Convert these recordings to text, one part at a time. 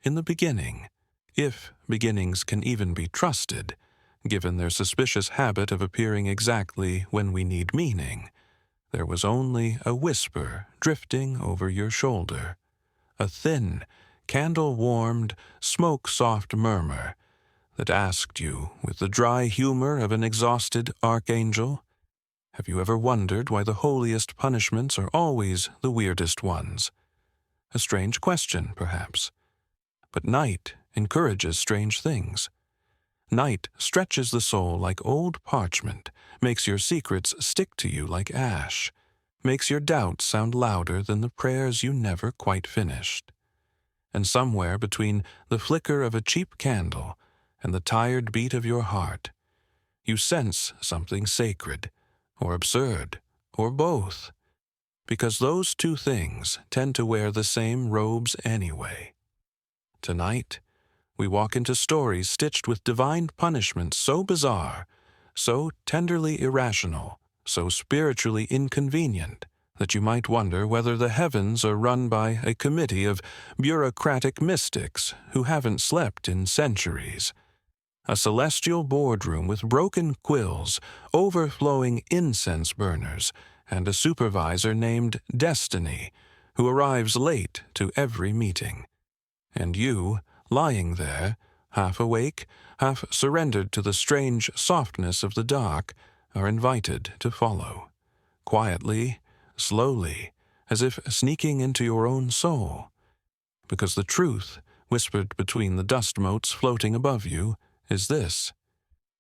In the beginning, if beginnings can even be trusted, given their suspicious habit of appearing exactly when we need meaning, there was only a whisper drifting over your shoulder, a thin, candle-warmed, smoke-soft murmur that asked you, with the dry humor of an exhausted archangel, "Have you ever wondered why the holiest punishments are always the weirdest ones?" A strange question, perhaps. But night encourages strange things. Night stretches the soul like old parchment, makes your secrets stick to you like ash, makes your doubts sound louder than the prayers you never quite finished. And somewhere between the flicker of a cheap candle and the tired beat of your heart, you sense something sacred, or absurd, or both, because those two things tend to wear the same robes anyway. Tonight, we walk into stories stitched with divine punishments so bizarre, so tenderly irrational, so spiritually inconvenient, that you might wonder whether the heavens are run by a committee of bureaucratic mystics who haven't slept in centuries. A celestial boardroom with broken quills, overflowing incense burners, and a supervisor named Destiny, who arrives late to every meeting. And you, lying there, half awake, half surrendered to the strange softness of the dark, are invited to follow. Quietly, slowly, as if sneaking into your own soul. Because the truth, whispered between the dust motes floating above you, is this: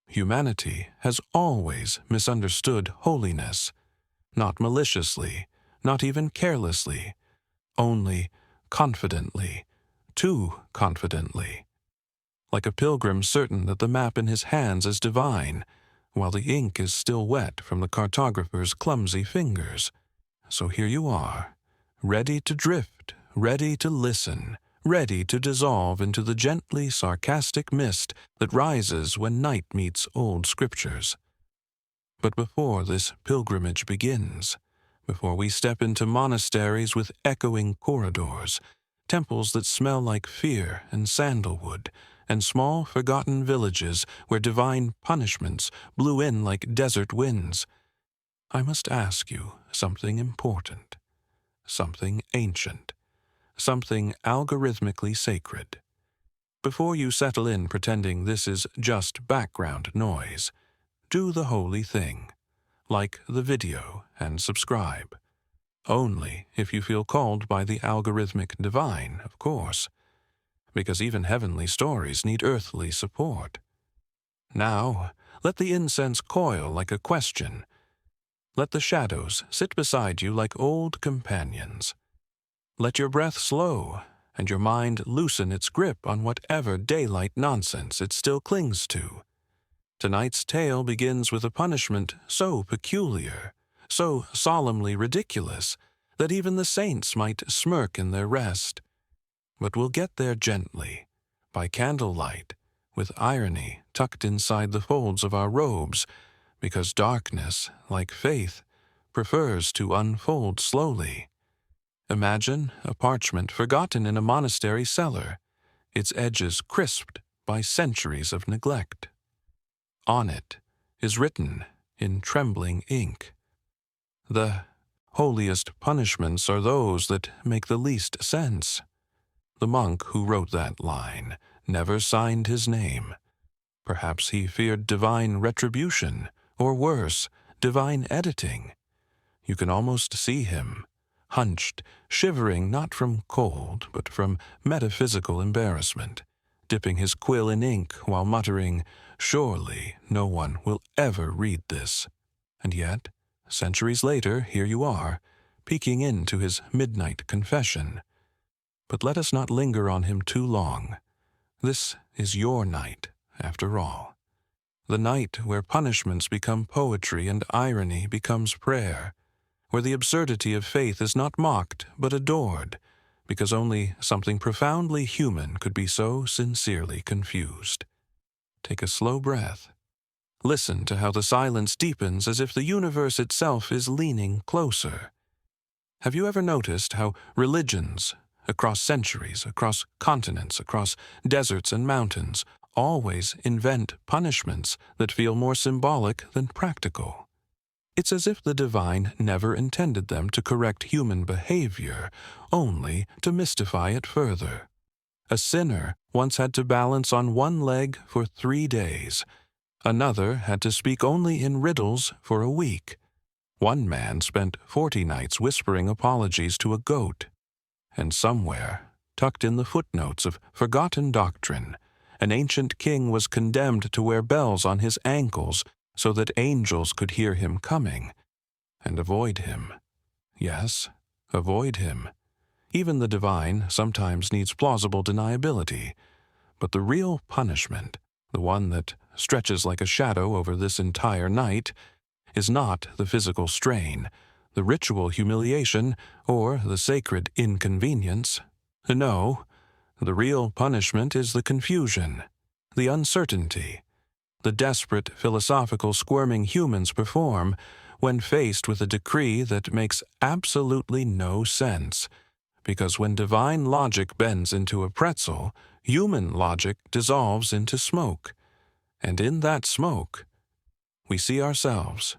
humanity has always misunderstood holiness, not maliciously, not even carelessly, only confidently, too confidently. Like a pilgrim certain that the map in his hands is divine, while the ink is still wet from the cartographer's clumsy fingers. So here you are, ready to drift, ready to listen, ready to dissolve into the gently sarcastic mist that rises when night meets old scriptures. But before this pilgrimage begins, before we step into monasteries with echoing corridors, temples that smell like fear and sandalwood, and small forgotten villages where divine punishments blew in like desert winds, I must ask you something important, something ancient, something algorithmically sacred. Before you settle in pretending this is just background noise, do the holy thing. Like the video and subscribe. Only if you feel called by the algorithmic divine, of course, because even heavenly stories need earthly support. Now, let the incense coil like a question. Let the shadows sit beside you like old companions. Let your breath slow, and your mind loosen its grip on whatever daylight nonsense it still clings to. Tonight's tale begins with a punishment so peculiar, so solemnly ridiculous, that even the saints might smirk in their rest. But we'll get there gently, by candlelight, with irony tucked inside the folds of our robes, because darkness, like faith, prefers to unfold slowly. Imagine a parchment forgotten in a monastery cellar, its edges crisped by centuries of neglect. On it is written in trembling ink, "The holiest punishments are those that make the least sense." The monk who wrote that line never signed his name. Perhaps he feared divine retribution, or worse, divine editing. You can almost see him, hunched, shivering not from cold, but from metaphysical embarrassment, dipping his quill in ink while muttering, "Surely no one will ever read this." And yet, centuries later, here you are, peeking into his midnight confession. But let us not linger on him too long. This is your night, after all. The night where punishments become poetry and irony becomes prayer, where the absurdity of faith is not mocked but adored, because only something profoundly human could be so sincerely confused. Take a slow breath. Listen to how the silence deepens as if the universe itself is leaning closer. Have you ever noticed how religions, across centuries, across continents, across deserts and mountains, always invent punishments that feel more symbolic than practical. It's as if the divine never intended them to correct human behavior, only to mystify it further. A sinner once had to balance on one leg for 3 days. Another had to speak only in riddles for a week. One man spent 40 nights whispering apologies to a goat. And somewhere, tucked in the footnotes of forgotten doctrine, an ancient king was condemned to wear bells on his ankles so that angels could hear him coming and avoid him. Yes, avoid him. Even the divine sometimes needs plausible deniability, but the real punishment, the one that stretches like a shadow over this entire night, is not the physical strain, the ritual humiliation, or the sacred inconvenience. No, the real punishment is the confusion, the uncertainty, the desperate philosophical squirming humans perform when faced with a decree that makes absolutely no sense. Because when divine logic bends into a pretzel, human logic dissolves into smoke. And in that smoke, we see ourselves.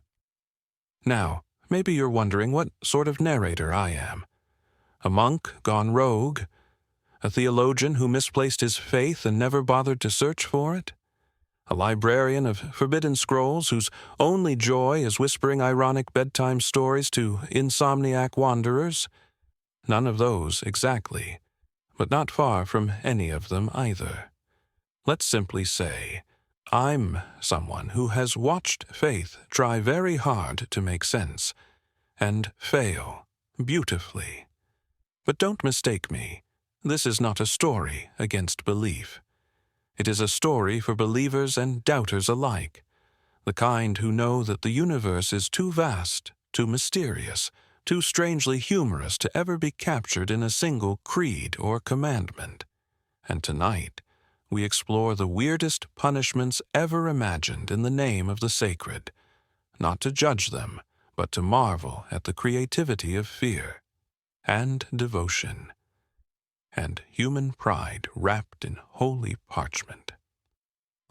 Now, maybe you're wondering what sort of narrator I am. A monk gone rogue? A theologian who misplaced his faith and never bothered to search for it? A librarian of forbidden scrolls whose only joy is whispering ironic bedtime stories to insomniac wanderers? None of those exactly, but not far from any of them either. Let's simply say, I'm someone who has watched faith try very hard to make sense, and fail beautifully. But don't mistake me. This is not a story against belief. It is a story for believers and doubters alike, the kind who know that the universe is too vast, too mysterious, too strangely humorous to ever be captured in a single creed or commandment. And tonight, we explore the weirdest punishments ever imagined in the name of the sacred, not to judge them, but to marvel at the creativity of fear and devotion and human pride wrapped in holy parchment.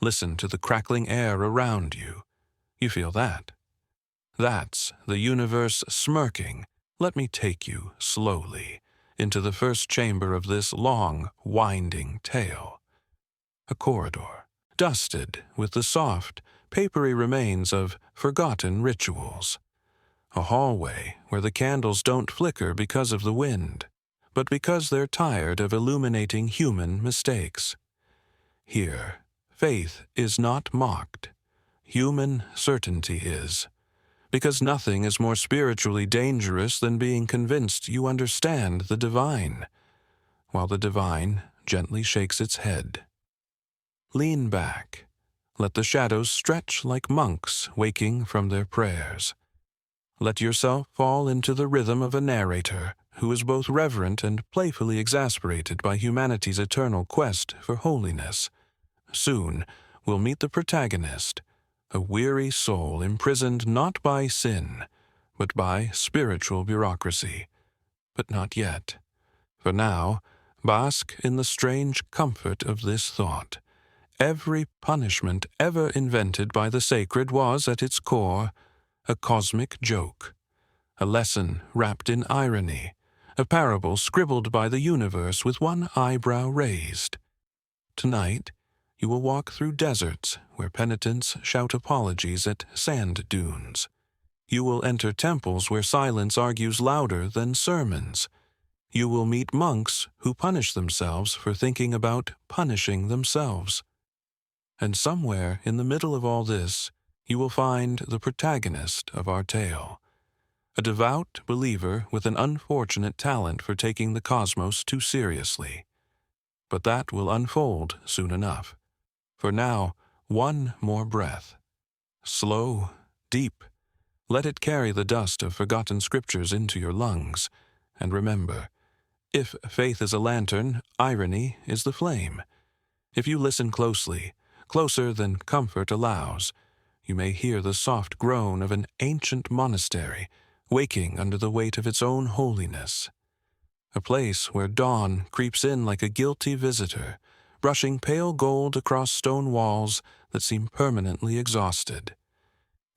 Listen to the crackling air around you. You feel that? That's the universe smirking. Let me take you slowly into the first chamber of this long, winding tale. A corridor, dusted with the soft, papery remains of forgotten rituals. A hallway where the candles don't flicker because of the wind, but because they're tired of illuminating human mistakes. Here, faith is not mocked. Human certainty is. Because nothing is more spiritually dangerous than being convinced you understand the divine, while the divine gently shakes its head. Lean back. Let the shadows stretch like monks waking from their prayers. Let yourself fall into the rhythm of a narrator who is both reverent and playfully exasperated by humanity's eternal quest for holiness. Soon, we'll meet the protagonist, a weary soul imprisoned not by sin, but by spiritual bureaucracy. But not yet. For now, bask in the strange comfort of this thought. Every punishment ever invented by the sacred was, at its core, a cosmic joke, a lesson wrapped in irony, a parable scribbled by the universe with one eyebrow raised. Tonight, you will walk through deserts where penitents shout apologies at sand dunes. You will enter temples where silence argues louder than sermons. You will meet monks who punish themselves for thinking about punishing themselves. And somewhere in the middle of all this, you will find the protagonist of our tale, a devout believer with an unfortunate talent for taking the cosmos too seriously. But that will unfold soon enough. For now, one more breath. Slow, deep. Let it carry the dust of forgotten scriptures into your lungs. And remember, if faith is a lantern, irony is the flame. If you listen closely, closer than comfort allows, you may hear the soft groan of an ancient monastery waking under the weight of its own holiness. a place where dawn creeps in like a guilty visitor, brushing pale gold across stone walls that seem permanently exhausted.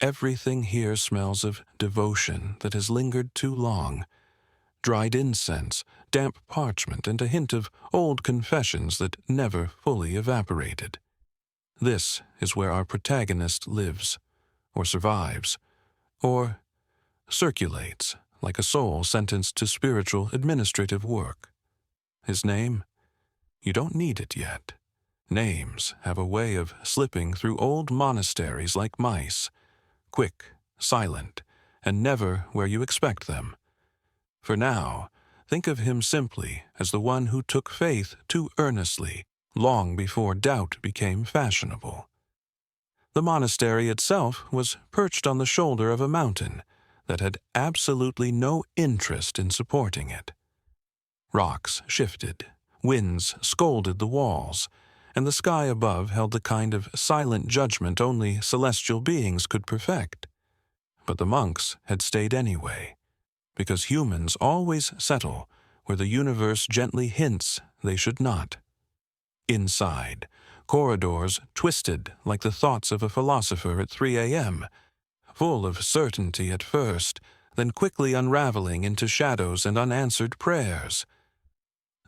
Everything here smells of devotion that has lingered too long. Dried incense, damp parchment, and a hint of old confessions that never fully evaporated. This is where our protagonist lives, or survives, or circulates like a soul sentenced to spiritual administrative work. His name? You don't need it yet. Names have a way of slipping through old monasteries like mice, quick, silent, and never where you expect them. For now, think of him simply as the one who took faith too earnestly, long before doubt became fashionable. The monastery itself was perched on the shoulder of a mountain that had absolutely no interest in supporting it. Rocks shifted, winds scolded the walls, and the sky above held the kind of silent judgment only celestial beings could perfect. But the monks had stayed anyway, because humans always settle where the universe gently hints they should not. Inside, corridors twisted like the thoughts of a philosopher at 3 a.m., full of certainty at first, then quickly unraveling into shadows and unanswered prayers.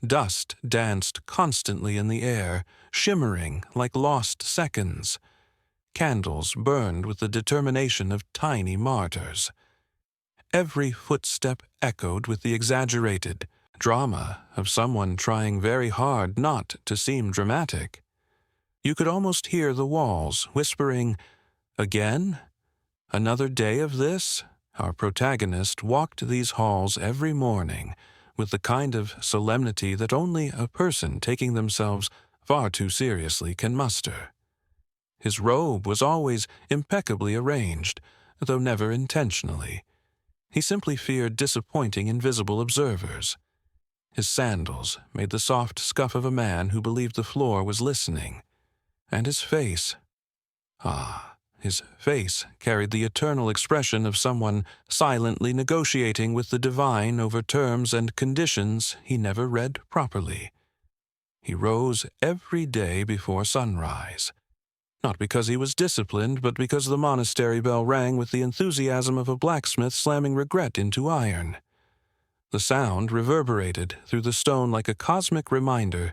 Dust danced constantly in the air, shimmering like lost seconds. Candles burned with the determination of tiny martyrs. Every footstep echoed with the exaggerated drama of someone trying very hard not to seem dramatic. You could almost hear the walls whispering, "Again? Another day of this?" Our protagonist walked these halls every morning with the kind of solemnity that only a person taking themselves far too seriously can muster. His robe was always impeccably arranged, though never intentionally. He simply feared disappointing invisible observers. His sandals made the soft scuff of a man who believed the floor was listening. And his face. His face carried the eternal expression of someone silently negotiating with the divine over terms and conditions he never read properly. He rose every day before sunrise, not because he was disciplined, but because the monastery bell rang with the enthusiasm of a blacksmith slamming regret into iron. The sound reverberated through the stone like a cosmic reminder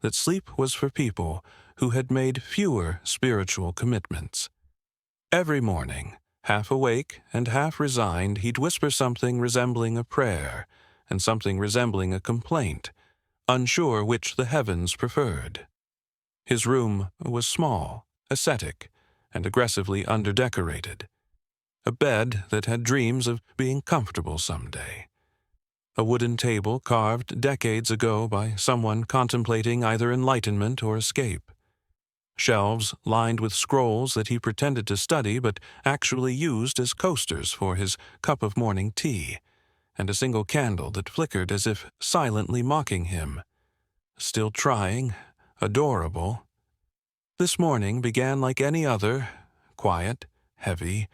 that sleep was for people who had made fewer spiritual commitments. Every morning, half awake and half resigned, he'd whisper something resembling a prayer and something resembling a complaint, unsure which the heavens preferred. His room was small, ascetic, and aggressively underdecorated. A bed that had dreams of being comfortable someday. A wooden table carved decades ago by someone contemplating either enlightenment or escape. Shelves lined with scrolls that he pretended to study but actually used as coasters for his cup of morning tea, and a single candle that flickered as if silently mocking him. Still trying, adorable. This morning began like any other, quiet, heavy,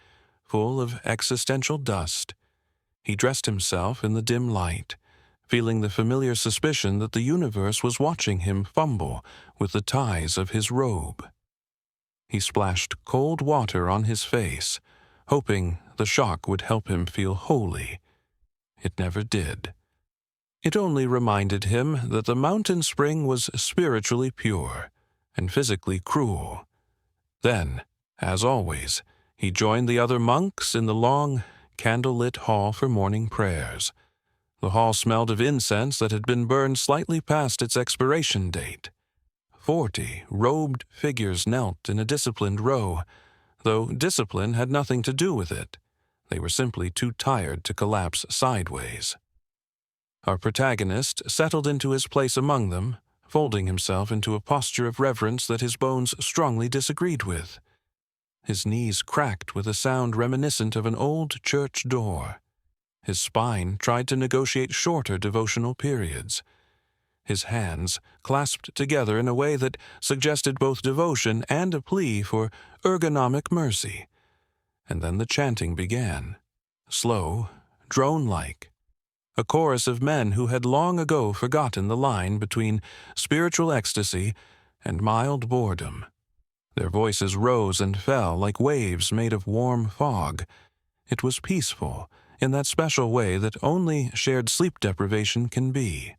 full of existential dust. He dressed himself in the dim light, feeling the familiar suspicion that the universe was watching him fumble with the ties of his robe. He splashed cold water on his face, hoping the shock would help him feel holy. It never did. It only reminded him that the mountain spring was spiritually pure and physically cruel. Then, as always, he joined the other monks in the long, candle-lit hall for morning prayers. The hall smelled of incense that had been burned slightly past its expiration date. 40 robed figures knelt in a disciplined row, though discipline had nothing to do with it. They were simply too tired to collapse sideways. Our protagonist settled into his place among them, folding himself into a posture of reverence that his bones strongly disagreed with. His knees cracked with a sound reminiscent of an old church door. His spine tried to negotiate shorter devotional periods. His hands clasped together in a way that suggested both devotion and a plea for ergonomic mercy. And then the chanting began, slow, drone-like, a chorus of men who had long ago forgotten the line between spiritual ecstasy and mild boredom. Their voices rose and fell like waves made of warm fog. It was peaceful, in that special way that only shared sleep deprivation can be.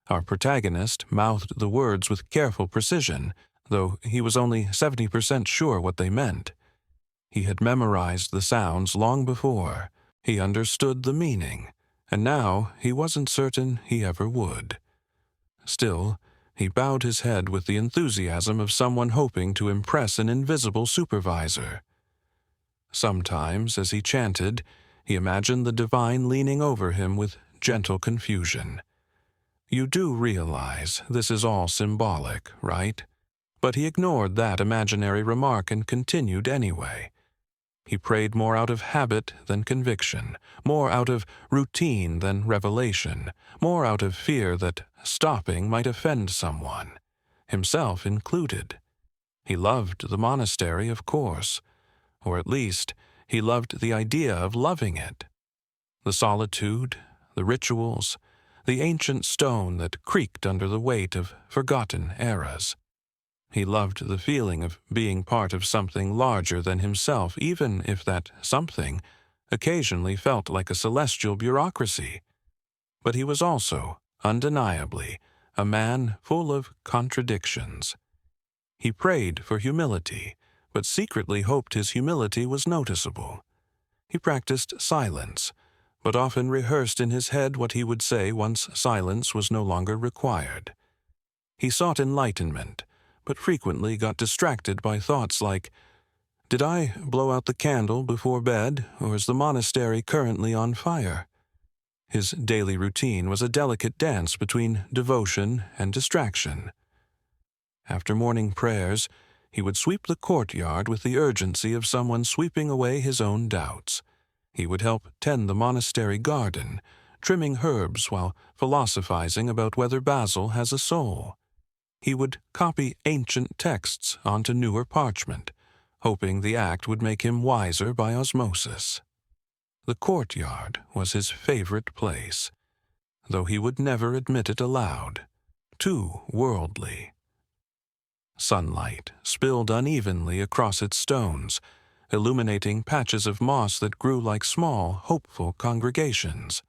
Our protagonist mouthed the words with careful precision, though he was only 70% sure what they meant. He had memorized the sounds long before. He understood the meaning, and now he wasn't certain he ever would. Still, he bowed his head with the enthusiasm of someone hoping to impress an invisible supervisor. Sometimes, as he chanted, he imagined the divine leaning over him with gentle confusion. You do realize this is all symbolic, right? But he ignored that imaginary remark and continued anyway. He prayed more out of habit than conviction, more out of routine than revelation, more out of fear that stopping might offend someone, himself included. He loved the monastery, of course, or at least he loved the idea of loving it. The solitude, the rituals, the ancient stone that creaked under the weight of forgotten eras. He loved the feeling of being part of something larger than himself, even if that something occasionally felt like a celestial bureaucracy. But he was also, undeniably, a man full of contradictions. He prayed for humility, but secretly hoped his humility was noticeable. He practiced silence, but often rehearsed in his head what he would say once silence was no longer required. He sought enlightenment, but frequently got distracted by thoughts like, did I blow out the candle before bed, or is the monastery currently on fire? His daily routine was a delicate dance between devotion and distraction. After morning prayers, he would sweep the courtyard with the urgency of someone sweeping away his own doubts. He would help tend the monastery garden, trimming herbs while philosophizing about whether basil has a soul. He would copy ancient texts onto newer parchment, hoping the act would make him wiser by osmosis. The courtyard was his favorite place, though he would never admit it aloud. Too worldly. Sunlight spilled unevenly across its stones, illuminating patches of moss that grew like small, hopeful congregations.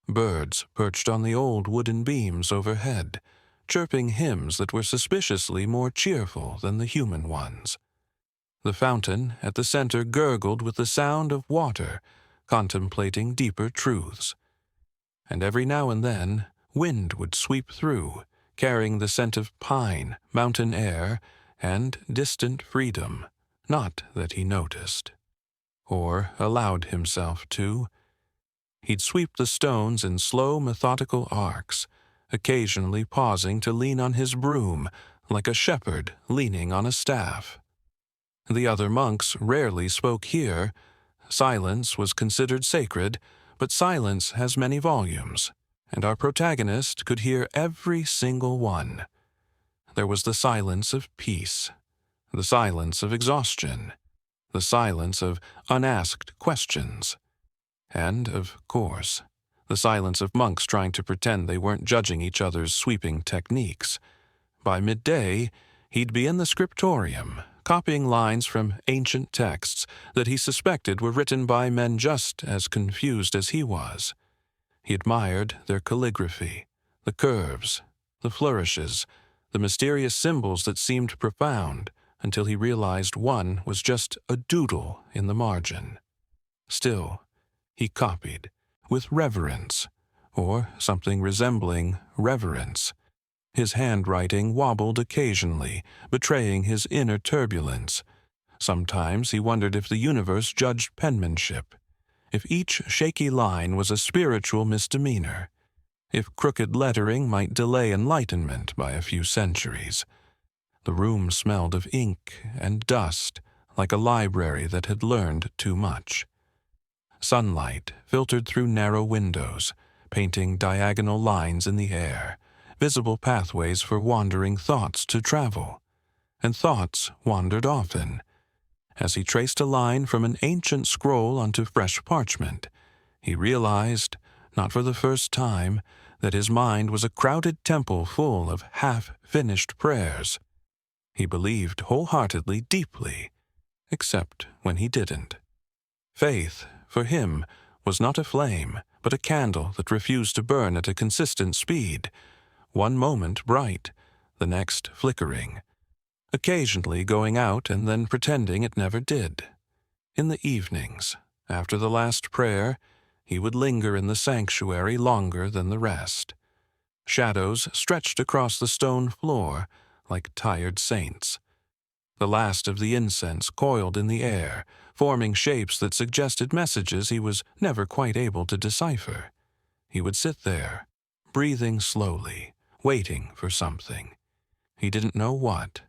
Birds perched on the old wooden beams overhead, chirping hymns that were suspiciously more cheerful than the human ones. The fountain at the center gurgled with the sound of water, contemplating deeper truths. And every now and then, wind would sweep through, carrying the scent of pine, mountain air, and distant freedom, not that he noticed, or allowed himself to. He'd sweep the stones in slow, methodical arcs, occasionally pausing to lean on his broom, like a shepherd leaning on a staff. The other monks rarely spoke here. Silence was considered sacred, but silence has many volumes, and our protagonist could hear every single one. There was the silence of peace, the silence of exhaustion, the silence of unasked questions, and, of course, the silence of monks trying to pretend they weren't judging each other's sweeping techniques. By midday, he'd be in the scriptorium, copying lines from ancient texts that he suspected were written by men just as confused as he was. He admired their calligraphy, the curves, the flourishes, the mysterious symbols that seemed profound, until he realized one was just a doodle in the margin. Still, he copied, with reverence, or something resembling reverence. His handwriting wobbled occasionally, betraying his inner turbulence. Sometimes he wondered if the universe judged penmanship, if each shaky line was a spiritual misdemeanor, if crooked lettering might delay enlightenment by a few centuries. The room smelled of ink and dust, like a library that had learned too much. Sunlight filtered through narrow windows, painting diagonal lines in the air, visible pathways for wandering thoughts to travel. And thoughts wandered often. As he traced a line from an ancient scroll onto fresh parchment, he realized not for the first time, that his mind was a crowded temple full of half-finished prayers. He believed wholeheartedly, deeply, except when he didn't. Faith, for him, was not a flame, but a candle that refused to burn at a consistent speed, one moment bright, the next flickering, occasionally going out and then pretending it never did. In the evenings, after the last prayer, he would linger in the sanctuary longer than the rest. Shadows stretched across the stone floor like tired saints. The last of the incense coiled in the air, forming shapes that suggested messages he was never quite able to decipher. He would sit there, breathing slowly, waiting for something. He didn't know what.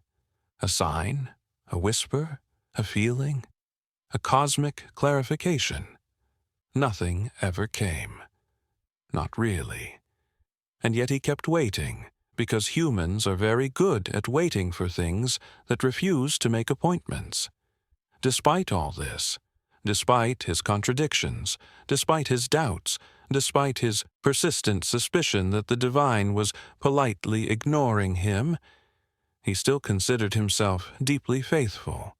A sign? A whisper? A feeling? A cosmic clarification? Nothing ever came. Not really. And yet he kept waiting, because humans are very good at waiting for things that refuse to make appointments. Despite all this, despite his contradictions, despite his doubts, despite his persistent suspicion that the divine was politely ignoring him, he still considered himself deeply faithful,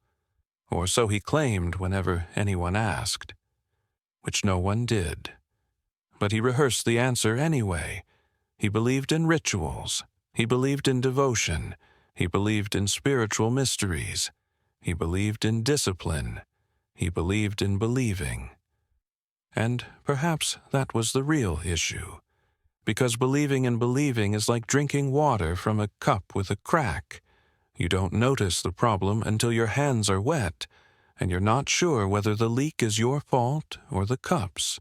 or so he claimed whenever anyone asked, which no one did. But he rehearsed the answer anyway. He believed in rituals. He believed in devotion. He believed in spiritual mysteries. He believed in discipline. He believed in believing. And perhaps that was the real issue, because believing in believing is like drinking water from a cup with a crack. You don't notice the problem until your hands are wet, and you're not sure whether the leak is your fault or the cup's.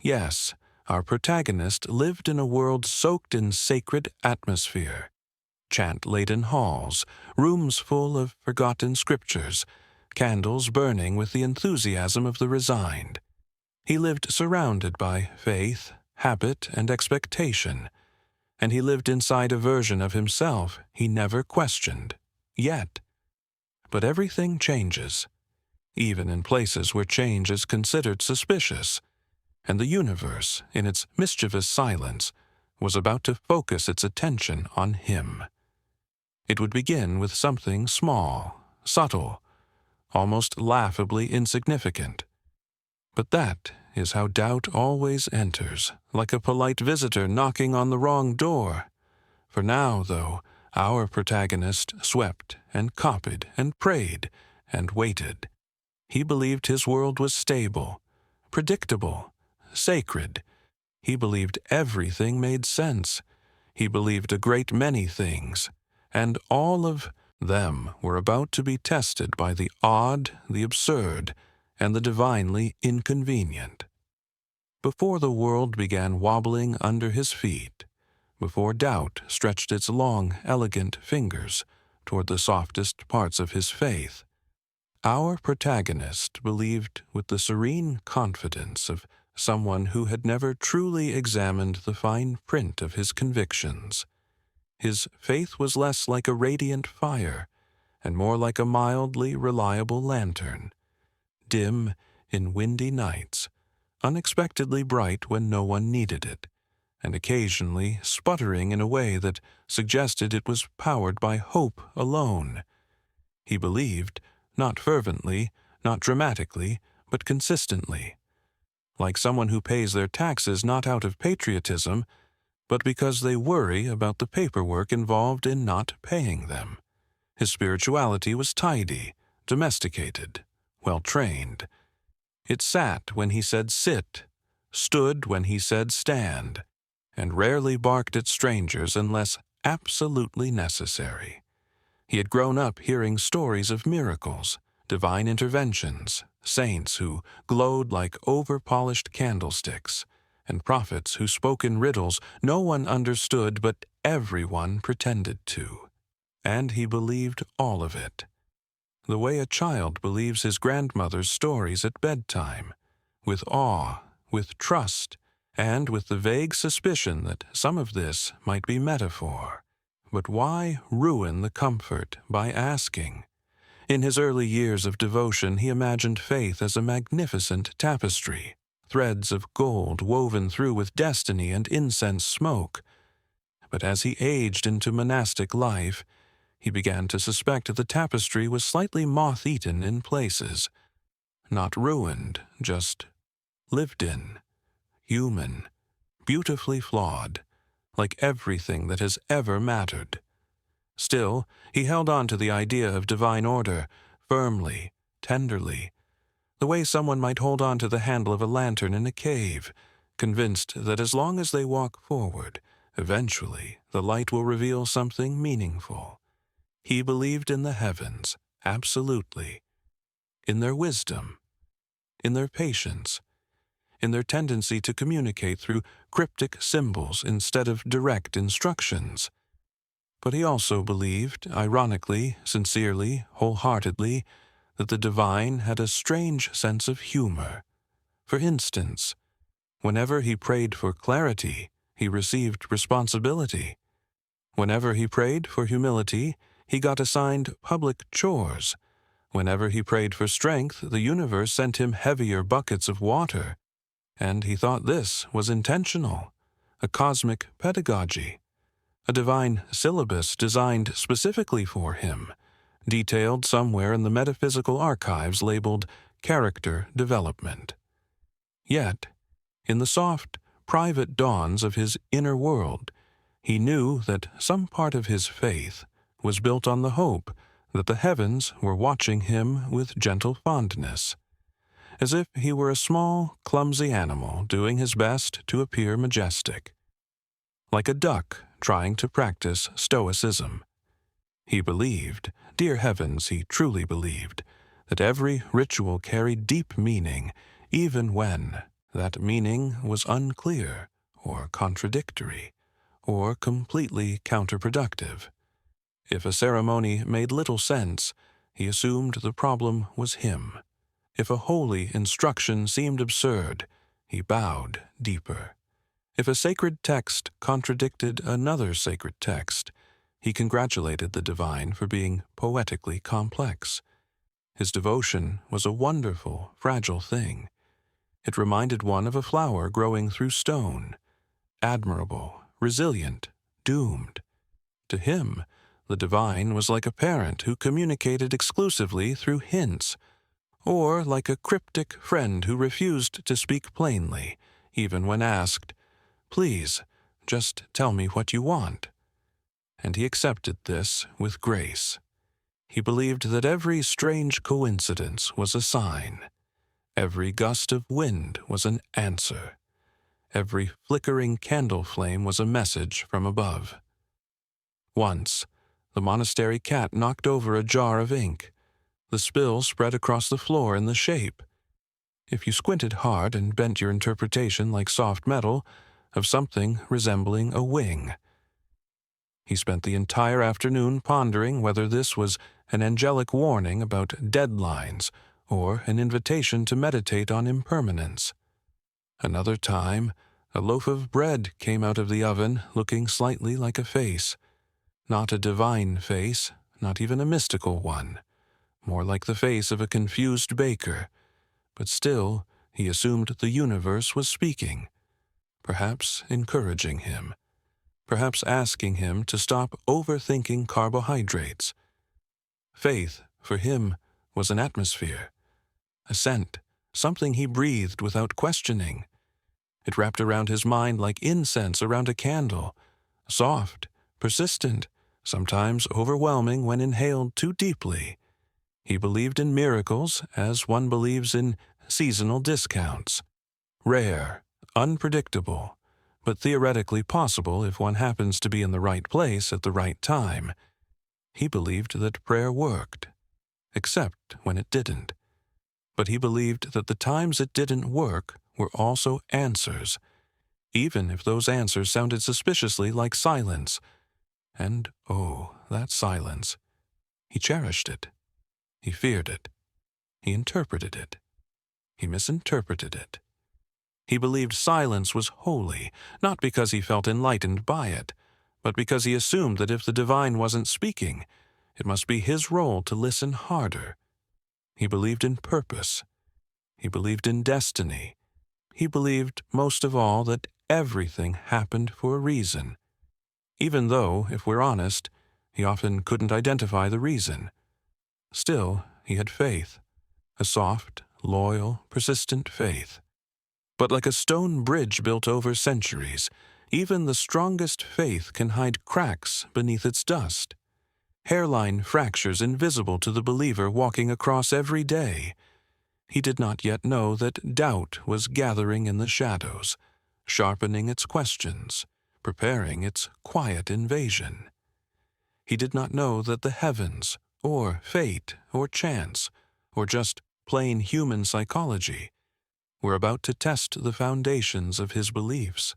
Yes, our protagonist lived in a world soaked in sacred atmosphere, chant-laden halls, rooms full of forgotten scriptures, candles burning with the enthusiasm of the resigned. He lived surrounded by faith, habit, and expectation, and he lived inside a version of himself he never questioned, yet. But everything changes, even in places where change is considered suspicious, and the universe, in its mischievous silence, was about to focus its attention on him. It would begin with something small, subtle, almost laughably insignificant. But that is how doubt always enters, like a polite visitor knocking on the wrong door. For now, though, our protagonist swept and copied and prayed and waited. He believed his world was stable, predictable, sacred. He believed everything made sense. He believed a great many things, and all of them were about to be tested by the odd, the absurd, and the divinely inconvenient. Before the world began wobbling under his feet, before doubt stretched its long, elegant fingers toward the softest parts of his faith, our protagonist believed with the serene confidence of someone who had never truly examined the fine print of his convictions. His faith was less like a radiant fire and more like a mildly reliable lantern, dim in windy nights, unexpectedly bright when no one needed it, and occasionally sputtering in a way that suggested it was powered by hope alone. He believed, not fervently, not dramatically, but consistently, like someone who pays their taxes not out of patriotism, but because they worry about the paperwork involved in not paying them. His spirituality was tidy, domesticated, well-trained. It sat when he said sit, stood when he said stand, and rarely barked at strangers unless absolutely necessary. He had grown up hearing stories of miracles, divine interventions, saints who glowed like over-polished candlesticks, and prophets who spoke in riddles no one understood but everyone pretended to. And he believed all of it, the way a child believes his grandmother's stories at bedtime, with awe, with trust, and with the vague suspicion that some of this might be metaphor. But why ruin the comfort by asking? In his early years of devotion, he imagined faith as a magnificent tapestry, threads of gold woven through with destiny and incense smoke. But as he aged into monastic life, he began to suspect the tapestry was slightly moth-eaten in places. Not ruined, just lived in, human, beautifully flawed, like everything that has ever mattered. Still, he held on to the idea of divine order, firmly, tenderly, the way someone might hold on to the handle of a lantern in a cave, convinced that as long as they walk forward, eventually the light will reveal something meaningful. He believed in the heavens, absolutely, in their wisdom, in their patience, in their tendency to communicate through cryptic symbols instead of direct instructions. But he also believed, ironically, sincerely, wholeheartedly, that the divine had a strange sense of humor. For instance, whenever he prayed for clarity, he received responsibility. Whenever he prayed for humility, he got assigned public chores. Whenever he prayed for strength, the universe sent him heavier buckets of water. And he thought this was intentional, a cosmic pedagogy, a divine syllabus designed specifically for him, detailed somewhere in the metaphysical archives labeled character development. Yet, in the soft, private dawns of his inner world, he knew that some part of his faith was built on the hope that the heavens were watching him with gentle fondness, as if he were a small, clumsy animal doing his best to appear majestic, like a duck trying to practice stoicism. He believed, dear heavens, he truly believed, that every ritual carried deep meaning, even when that meaning was unclear or contradictory or completely counterproductive. If a ceremony made little sense, he assumed the problem was him. If a holy instruction seemed absurd, he bowed deeper. If a sacred text contradicted another sacred text, he congratulated the divine for being poetically complex. His devotion was a wonderful, fragile thing. It reminded one of a flower growing through stone, admirable, resilient, doomed. To him, the divine was like a parent who communicated exclusively through hints, or like a cryptic friend who refused to speak plainly, even when asked, "Please, just tell me what you want." And he accepted this with grace. He believed that every strange coincidence was a sign. Every gust of wind was an answer. Every flickering candle flame was a message from above. Once, the monastery cat knocked over a jar of ink. The spill spread across the floor in the shape, if you squinted hard and bent your interpretation like soft metal, of something resembling a wing. He spent the entire afternoon pondering whether this was an angelic warning about deadlines or an invitation to meditate on impermanence. Another time, a loaf of bread came out of the oven looking slightly like a face. Not a divine face, not even a mystical one. More like the face of a confused baker. But still, he assumed the universe was speaking, perhaps encouraging him, perhaps asking him to stop overthinking carbohydrates. Faith, for him, was an atmosphere, a scent, something he breathed without questioning. It wrapped around his mind like incense around a candle, soft, persistent, sometimes overwhelming when inhaled too deeply. He believed in miracles as one believes in seasonal discounts. Rare, unpredictable, but theoretically possible if one happens to be in the right place at the right time. He believed that prayer worked, except when it didn't. But he believed that the times it didn't work were also answers, even if those answers sounded suspiciously like silence. And, oh, that silence. He cherished it. He feared it. He interpreted it. He misinterpreted it. He believed silence was holy, not because he felt enlightened by it, but because he assumed that if the divine wasn't speaking, it must be his role to listen harder. He believed in purpose. He believed in destiny. he believed most of all that everything happened for a reason, even though, if we're honest, he often couldn't identify the reason. Still, he had faith, a soft, loyal, persistent faith. But like a stone bridge built over centuries, even the strongest faith can hide cracks beneath its dust. Hairline fractures invisible to the believer walking across every day. He did not yet know that doubt was gathering in the shadows, sharpening its questions, preparing its quiet invasion. He did not know that the heavens, or fate, or chance, or just plain human psychology, were about to test the foundations of his beliefs.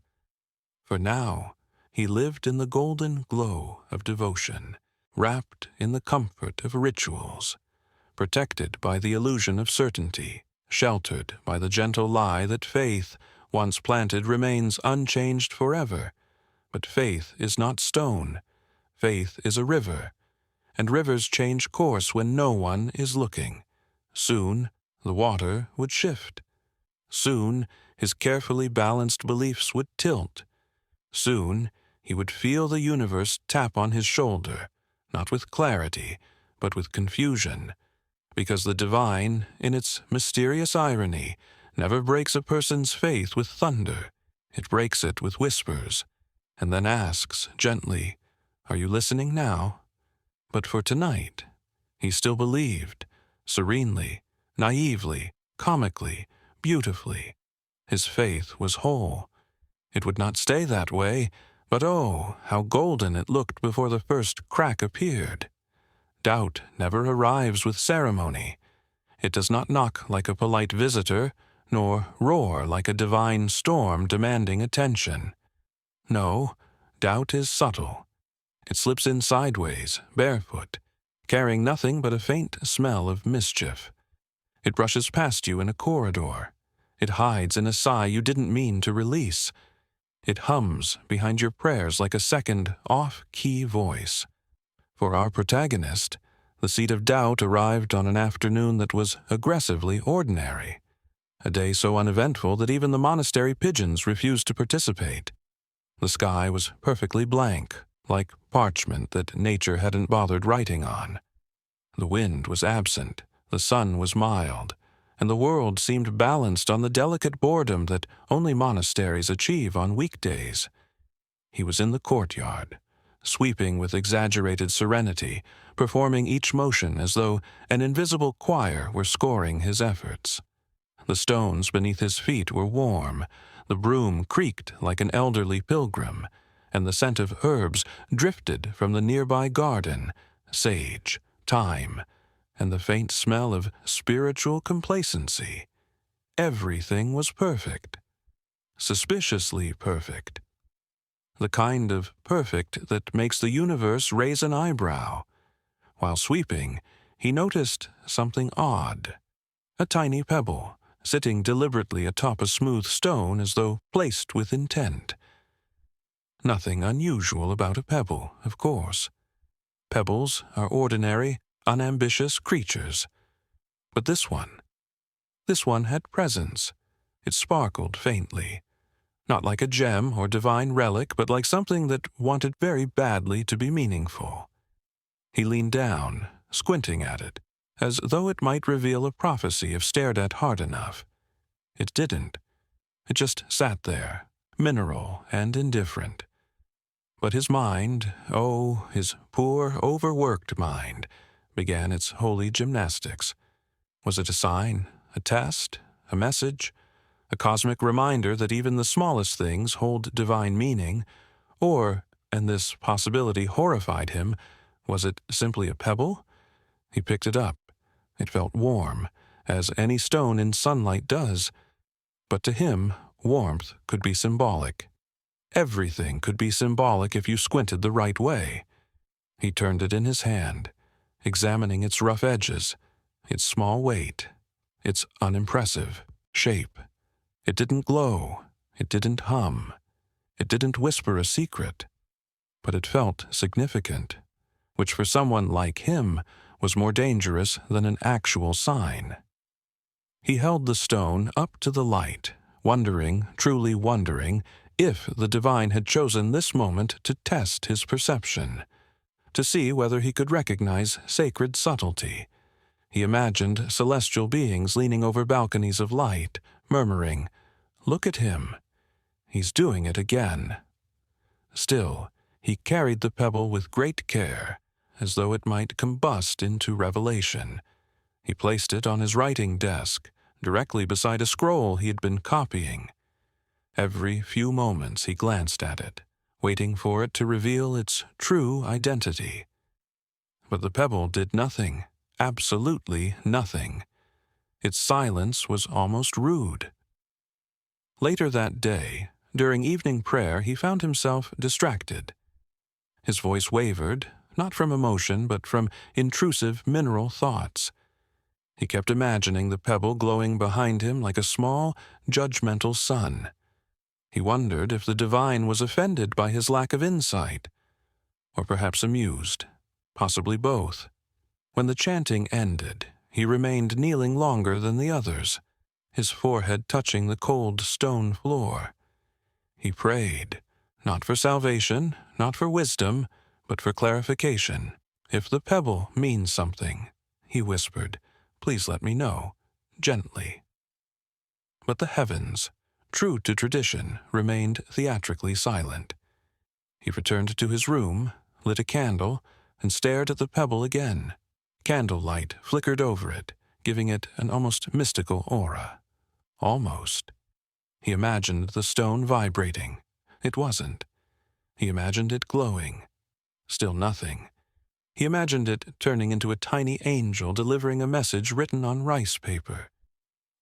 For now, he lived in the golden glow of devotion, wrapped in the comfort of rituals, protected by the illusion of certainty, sheltered by the gentle lie that faith, once planted, remains unchanged forever. But faith is not stone. Faith is a river, and rivers change course when no one is looking. Soon, the water would shift. Soon, his carefully balanced beliefs would tilt. Soon, he would feel the universe tap on his shoulder, not with clarity, but with confusion, because the divine, in its mysterious irony, never breaks a person's faith with thunder. It breaks it with whispers, and then asks gently, "Are you listening now?" But for tonight, he still believed, serenely, naively, comically, beautifully. His faith was whole. It would not stay that way, but oh, how golden it looked before the first crack appeared. Doubt never arrives with ceremony. It does not knock like a polite visitor, nor roar like a divine storm demanding attention. No, doubt is subtle. It slips in sideways, barefoot, carrying nothing but a faint smell of mischief. It brushes past you in a corridor. It hides in a sigh you didn't mean to release. It hums behind your prayers like a second, off-key voice. For our protagonist, the seed of doubt arrived on an afternoon that was aggressively ordinary, a day so uneventful that even the monastery pigeons refused to participate. The sky was perfectly blank, like parchment that nature hadn't bothered writing on. The wind was absent, the sun was mild, and the world seemed balanced on the delicate boredom that only monasteries achieve on weekdays. He was in the courtyard, sweeping with exaggerated serenity, performing each motion as though an invisible choir were scoring his efforts. The stones beneath his feet were warm, the broom creaked like an elderly pilgrim, and the scent of herbs drifted from the nearby garden, sage, thyme, and the faint smell of spiritual complacency. Everything was perfect. Suspiciously perfect. The kind of perfect that makes the universe raise an eyebrow. While sweeping, he noticed something odd. A tiny pebble, sitting deliberately atop a smooth stone as though placed with intent. Nothing unusual about a pebble, of course. Pebbles are ordinary, unambitious creatures. But this one had presence. It sparkled faintly. Not like a gem or divine relic, but like something that wanted very badly to be meaningful. He leaned down, squinting at it, as though it might reveal a prophecy if stared at hard enough. It didn't. It just sat there, mineral and indifferent. But his mind, oh, his poor, overworked mind, began its holy gymnastics. Was it a sign, a test, a message, a cosmic reminder that even the smallest things hold divine meaning? Or, and this possibility horrified him, was it simply a pebble? He picked it up. It felt warm, as any stone in sunlight does. But to him, warmth could be symbolic. Everything could be symbolic if you squinted the right way. He turned it in his hand, examining its rough edges, its small weight, its unimpressive shape. It didn't glow, it didn't hum, it didn't whisper a secret, but it felt significant, which for someone like him was more dangerous than an actual sign. He held the stone up to the light, wondering, truly wondering, if the divine had chosen this moment to test his perception, to see whether he could recognize sacred subtlety. He imagined celestial beings leaning over balconies of light, murmuring, "Look at him. He's doing it again." Still, he carried the pebble with great care, as though it might combust into revelation. He placed it on his writing desk, directly beside a scroll he had been copying. Every few moments he glanced at it, waiting for it to reveal its true identity. But the pebble did nothing, absolutely nothing. Its silence was almost rude. Later that day, during evening prayer, he found himself distracted. His voice wavered, not from emotion, but from intrusive mineral thoughts. He kept imagining the pebble glowing behind him like a small, judgmental sun. He wondered if the divine was offended by his lack of insight, or perhaps amused, possibly both. When the chanting ended, he remained kneeling longer than the others, his forehead touching the cold stone floor. He prayed, not for salvation, not for wisdom, but for clarification. "If the pebble means something," he whispered, "please let me know, gently." But the heavens, true to tradition, remained theatrically silent. He returned to his room, lit a candle, and stared at the pebble again. Candlelight flickered over it, giving it an almost mystical aura. Almost. He imagined the stone vibrating. It wasn't. He imagined it glowing. Still nothing. He imagined it turning into a tiny angel delivering a message written on rice paper.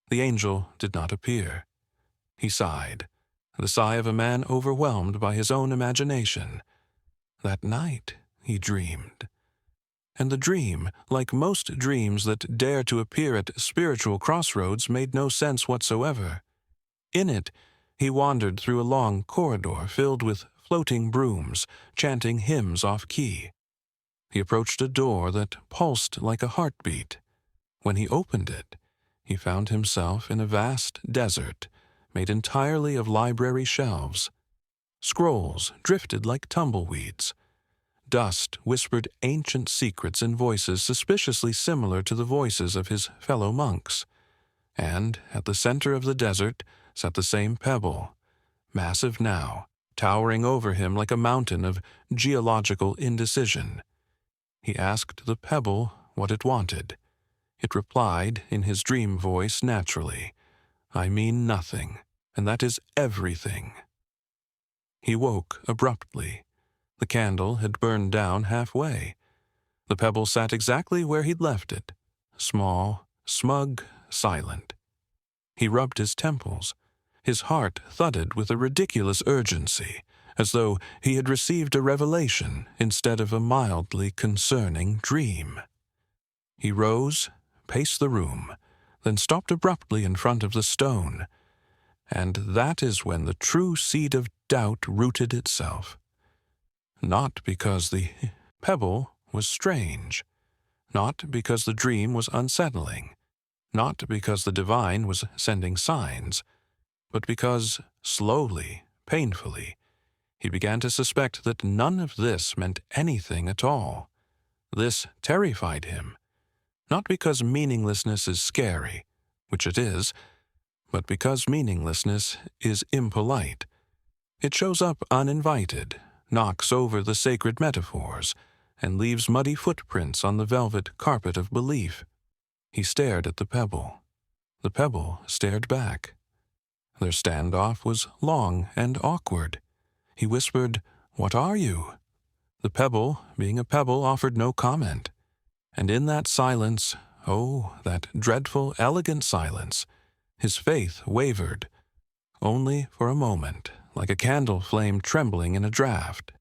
The angel did not appear. He sighed, the sigh of a man overwhelmed by his own imagination. That night, he dreamed. And the dream, like most dreams that dare to appear at spiritual crossroads, made no sense whatsoever. In it, he wandered through a long corridor filled with floating brooms, chanting hymns off-key. He approached a door that pulsed like a heartbeat. When he opened it, he found himself in a vast desert, made entirely of library shelves. Scrolls drifted like tumbleweeds. Dust whispered ancient secrets in voices suspiciously similar to the voices of his fellow monks. And at the center of the desert sat the same pebble, massive now, towering over him like a mountain of geological indecision. He asked the pebble what it wanted. It replied in his dream voice naturally, "I mean nothing, and that is everything." He woke abruptly. The candle had burned down halfway. The pebble sat exactly where he'd left it, small, smug, silent. He rubbed his temples. His heart thudded with a ridiculous urgency, as though he had received a revelation instead of a mildly concerning dream. He rose, paced the room, then stopped abruptly in front of the stone. And that is when the true seed of doubt rooted itself. Not because the pebble was strange, not because the dream was unsettling, not because the divine was sending signs, but because, slowly, painfully, he began to suspect that none of this meant anything at all. This terrified him, not because meaninglessness is scary, which it is, but because meaninglessness is impolite. It shows up uninvited, knocks over the sacred metaphors, and leaves muddy footprints on the velvet carpet of belief. He stared at the pebble. The pebble stared back. Their standoff was long and awkward. He whispered, "What are you?" The pebble, being a pebble, offered no comment. And in that silence, oh, that dreadful, elegant silence, his faith wavered, only for a moment, like a candle flame trembling in a draught.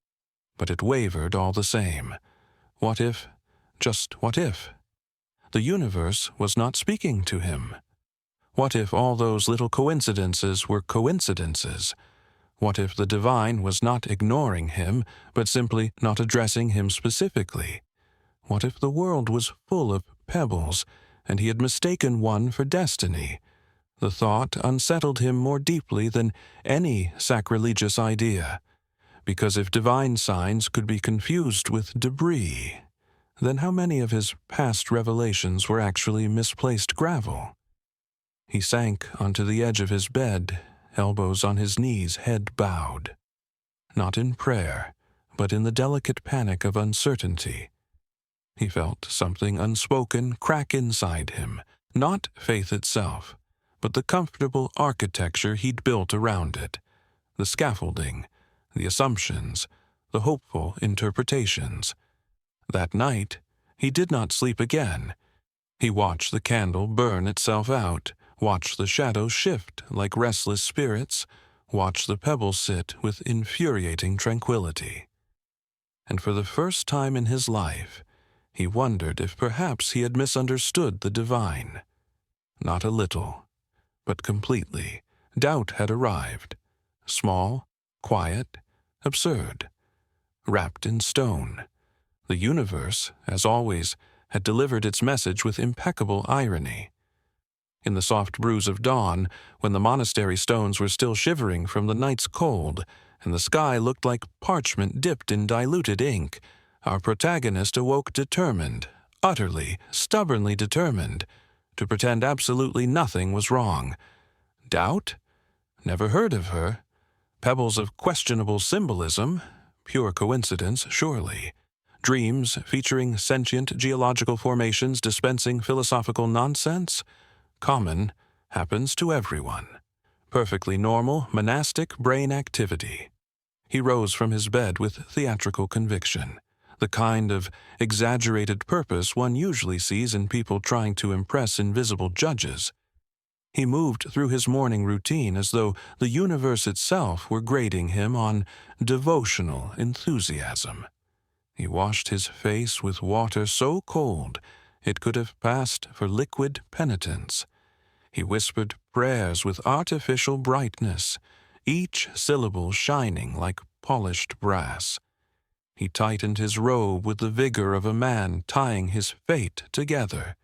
But it wavered all the same. What if, just what if, the universe was not speaking to him? What if all those little coincidences were coincidences? What if the divine was not ignoring him, but simply not addressing him specifically? What if the world was full of pebbles, and he had mistaken one for destiny? The thought unsettled him more deeply than any sacrilegious idea, because if divine signs could be confused with debris, then how many of his past revelations were actually misplaced gravel? He sank onto the edge of his bed, elbows on his knees, head bowed. Not in prayer, but in the delicate panic of uncertainty. He felt something unspoken crack inside him, not faith itself, but the comfortable architecture he'd built around it, the scaffolding, the assumptions, the hopeful interpretations. That night, he did not sleep again. He watched the candle burn itself out, watched the shadows shift like restless spirits, watched the pebbles sit with infuriating tranquility. And for the first time in his life, he wondered if perhaps he had misunderstood the divine. Not a little, but completely. Doubt had arrived. Small, quiet, absurd. Wrapped in stone. The universe, as always, had delivered its message with impeccable irony. In the soft breeze of dawn, when the monastery stones were still shivering from the night's cold, and the sky looked like parchment dipped in diluted ink, our protagonist awoke determined, utterly, stubbornly determined, to pretend absolutely nothing was wrong. Doubt? Never heard of her. Pebbles of questionable symbolism? Pure coincidence, surely. Dreams featuring sentient geological formations dispensing philosophical nonsense? Common, happens to everyone. Perfectly normal, monastic brain activity. He rose from his bed with theatrical conviction, the kind of exaggerated purpose one usually sees in people trying to impress invisible judges. He moved through his morning routine as though the universe itself were grading him on devotional enthusiasm. He washed his face with water so cold it could have passed for liquid penitence. He whispered prayers with artificial brightness, each syllable shining like polished brass. He tightened his robe with the vigor of a man tying his fate together.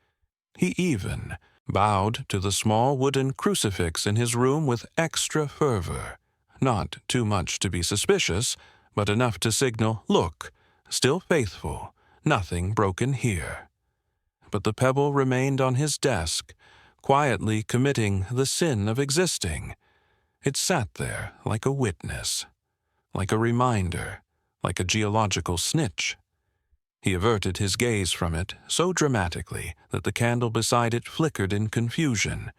He even bowed to the small wooden crucifix in his room with extra fervor, not too much to be suspicious, but enough to signal, look, still faithful, nothing broken here. But the pebble remained on his desk, quietly committing the sin of existing. It sat there like a witness, like a reminder, like a geological snitch. He averted his gaze from it so dramatically that the candle beside it flickered in confusion.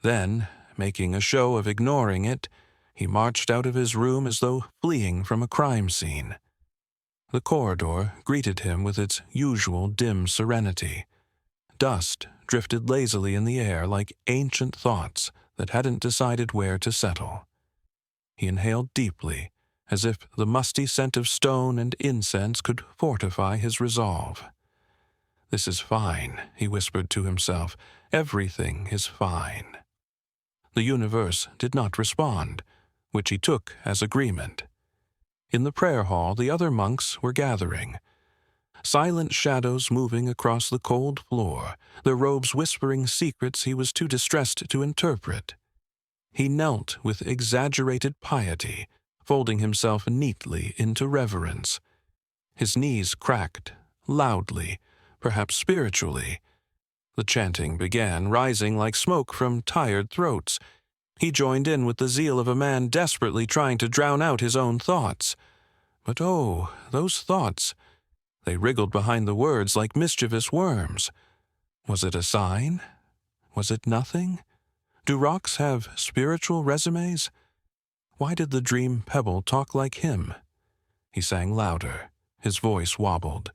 Then, making a show of ignoring it, he marched out of his room as though fleeing from a crime scene. The corridor greeted him with its usual dim serenity. Dust drifted lazily in the air like ancient thoughts that hadn't decided where to settle. He inhaled deeply, as if the musty scent of stone and incense could fortify his resolve. "This is fine," he whispered to himself. "Everything is fine." The universe did not respond, which he took as agreement. In the prayer hall, the other monks were gathering. Silent shadows moving across the cold floor, their robes whispering secrets he was too distressed to interpret. He knelt with exaggerated piety, folding himself neatly into reverence. His knees cracked, loudly, perhaps spiritually. The chanting began, rising like smoke from tired throats. He joined in with the zeal of a man desperately trying to drown out his own thoughts. But oh, those thoughts! They wriggled behind the words like mischievous worms. Was it a sign? Was it nothing? Do rocks have spiritual resumes? Why did the dream pebble talk like him? He sang louder. His voice wobbled.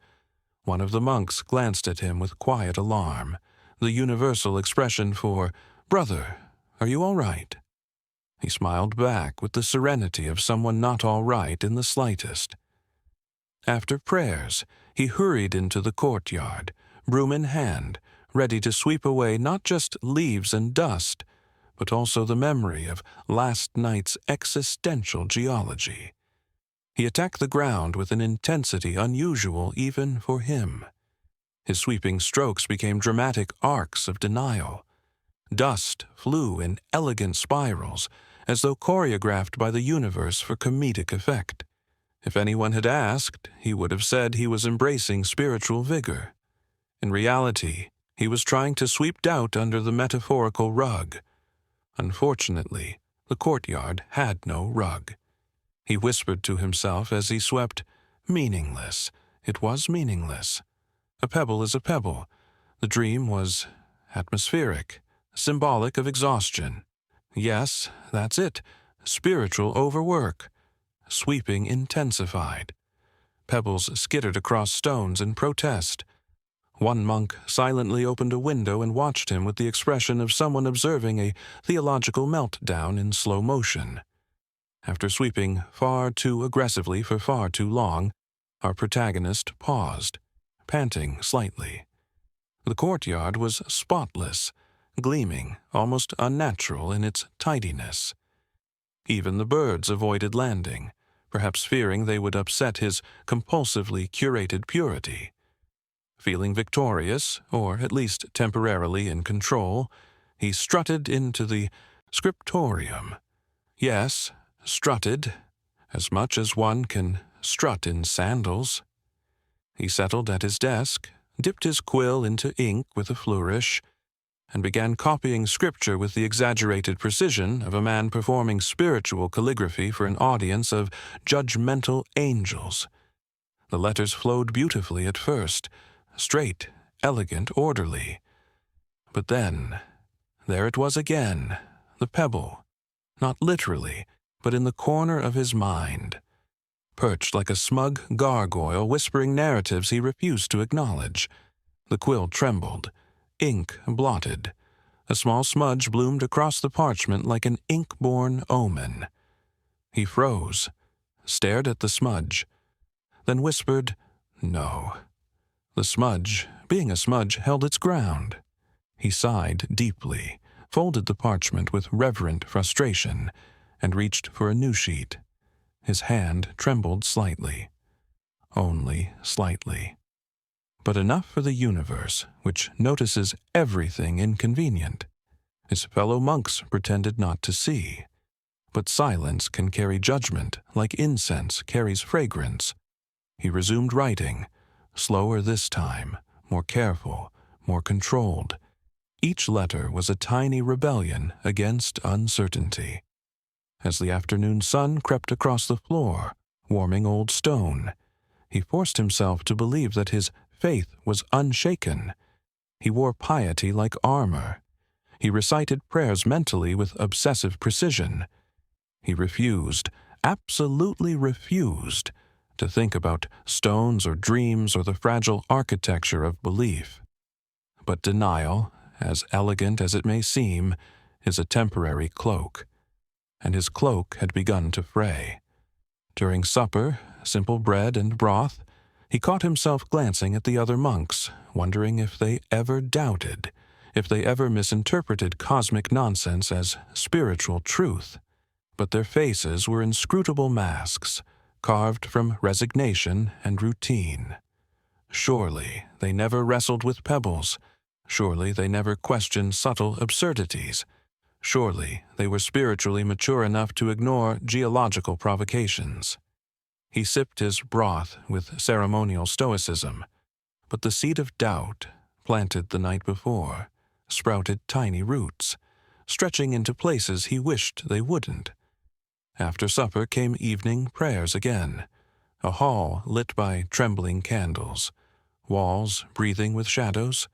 One of the monks glanced at him with quiet alarm, the universal expression for, "Brother, are you all right?" He smiled back with the serenity of someone not all right in the slightest. After prayers, he hurried into the courtyard, broom in hand, ready to sweep away not just leaves and dust, but also the memory of last night's existential geology. He attacked the ground with an intensity unusual even for him. His sweeping strokes became dramatic arcs of denial. Dust flew in elegant spirals, as though choreographed by the universe for comedic effect. If anyone had asked, he would have said he was embracing spiritual vigor. In reality, he was trying to sweep doubt under the metaphorical rug. Unfortunately, the courtyard had no rug. He whispered to himself as he swept, "Meaningless. It was meaningless. A pebble is a pebble. The dream was atmospheric, symbolic of exhaustion. Yes, that's it. Spiritual overwork. Sweeping intensified." Pebbles skittered across stones in protest. One monk silently opened a window and watched him with the expression of someone observing a theological meltdown in slow motion. After sweeping far too aggressively for far too long, our protagonist paused, panting slightly. The courtyard was spotless, gleaming, almost unnatural in its tidiness. Even the birds avoided landing, perhaps fearing they would upset his compulsively curated purity. Feeling victorious, or at least temporarily in control, he strutted into the scriptorium. Yes, strutted, as much as one can strut in sandals. He settled at his desk, dipped his quill into ink with a flourish, and began copying scripture with the exaggerated precision of a man performing spiritual calligraphy for an audience of judgmental angels. The letters flowed beautifully at first, straight, elegant, orderly. But then, there it was again, the pebble, not literally, but in the corner of his mind, perched like a smug gargoyle whispering narratives he refused to acknowledge. The quill trembled, ink blotted. A small smudge bloomed across the parchment like an ink-born omen. He froze, stared at the smudge, then whispered, "No." The smudge, being a smudge, held its ground. He sighed deeply, folded the parchment with reverent frustration, and reached for a new sheet. His hand trembled slightly. Only slightly. But enough for the universe, which notices everything inconvenient. His fellow monks pretended not to see. But silence can carry judgment like incense carries fragrance. He resumed writing, slower this time, more careful, more controlled. Each letter was a tiny rebellion against uncertainty. As the afternoon sun crept across the floor, warming old stone, he forced himself to believe that his faith was unshaken. He wore piety like armor. He recited prayers mentally with obsessive precision. He refused, absolutely refused, to think about stones or dreams or the fragile architecture of belief. But denial, as elegant as it may seem, is a temporary cloak, and his cloak had begun to fray. During supper, simple bread and broth, he caught himself glancing at the other monks, wondering if they ever doubted, if they ever misinterpreted cosmic nonsense as spiritual truth. But their faces were inscrutable masks, carved from resignation and routine. Surely they never wrestled with pebbles. Surely they never questioned subtle absurdities. Surely they were spiritually mature enough to ignore geological provocations. He sipped his broth with ceremonial stoicism, but the seed of doubt, planted the night before, sprouted tiny roots, stretching into places he wished they wouldn't. After supper came evening prayers again, a hall lit by trembling candles, walls breathing with shadows,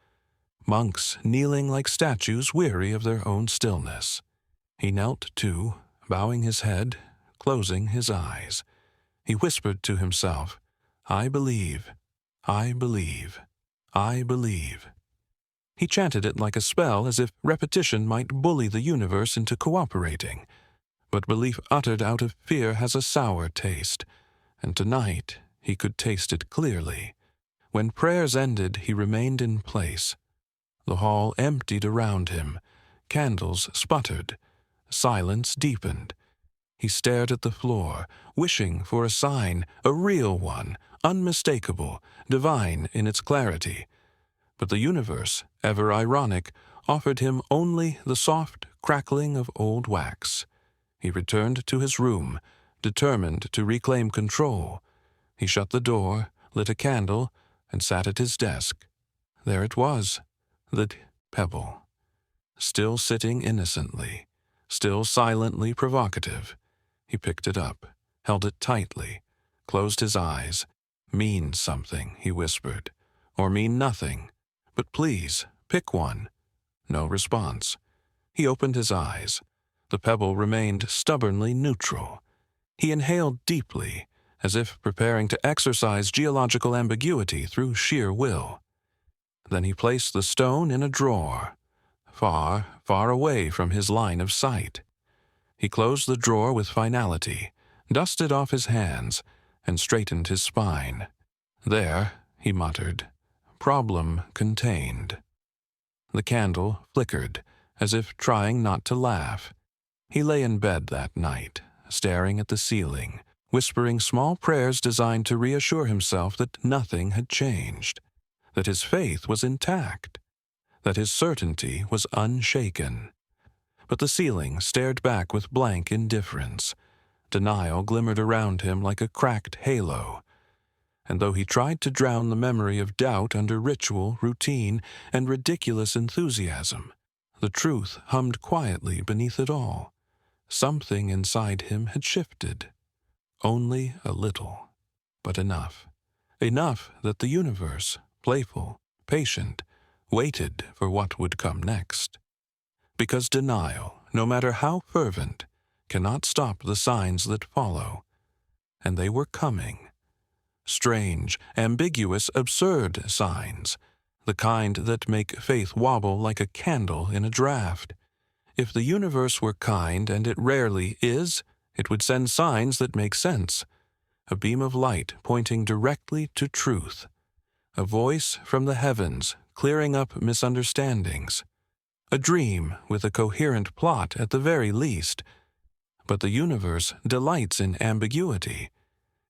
monks kneeling like statues weary of their own stillness. He knelt too, bowing his head, closing his eyes. He whispered to himself, "I believe, I believe, I believe." He chanted it like a spell, as if repetition might bully the universe into cooperating. But belief uttered out of fear has a sour taste, and tonight he could taste it clearly. When prayers ended, he remained in place. The hall emptied around him. Candles sputtered. Silence deepened. He stared at the floor, wishing for a sign, a real one, unmistakable, divine in its clarity. But the universe, ever ironic, offered him only the soft crackling of old wax. He returned to his room, determined to reclaim control. He shut the door, lit a candle, and sat at his desk. There it was, the pebble. Still sitting innocently, still silently provocative. He picked it up, held it tightly, closed his eyes. "Mean something," he whispered, "or mean nothing. But please, pick one." No response. He opened his eyes. The pebble remained stubbornly neutral. He inhaled deeply, as if preparing to exercise geological ambiguity through sheer will. Then he placed the stone in a drawer, far, far away from his line of sight. He closed the drawer with finality, dusted off his hands, and straightened his spine. "There," he muttered, "problem contained." The candle flickered, as if trying not to laugh. He lay in bed that night, staring at the ceiling, whispering small prayers designed to reassure himself that nothing had changed, that his faith was intact, that his certainty was unshaken. But the ceiling stared back with blank indifference. Denial glimmered around him like a cracked halo. And though he tried to drown the memory of doubt under ritual, routine, and ridiculous enthusiasm, the truth hummed quietly beneath it all. Something inside him had shifted. Only a little, but enough. Enough that the universe, playful, patient, waited for what would come next. Because denial, no matter how fervent, cannot stop the signs that follow. And they were coming. Strange, ambiguous, absurd signs, the kind that make faith wobble like a candle in a draft. If the universe were kind, and it rarely is, it would send signs that make sense. A beam of light pointing directly to truth. A voice from the heavens clearing up misunderstandings. A dream with a coherent plot at the very least. But the universe delights in ambiguity.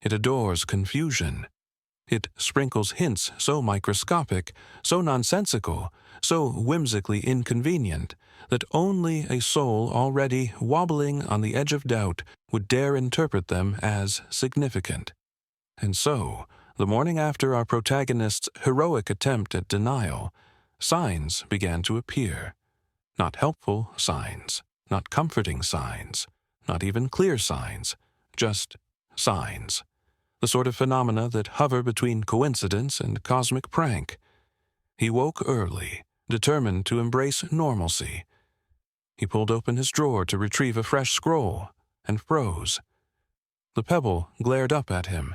It adores confusion. It sprinkles hints so microscopic, so nonsensical, so whimsically inconvenient, that only a soul already wobbling on the edge of doubt would dare interpret them as significant. And so, the morning after our protagonist's heroic attempt at denial, signs began to appear. Not helpful signs, not comforting signs, not even clear signs, just signs. The sort of phenomena that hover between coincidence and cosmic prank. He woke early, determined to embrace normalcy. He pulled open his drawer to retrieve a fresh scroll, and froze. The pebble glared up at him.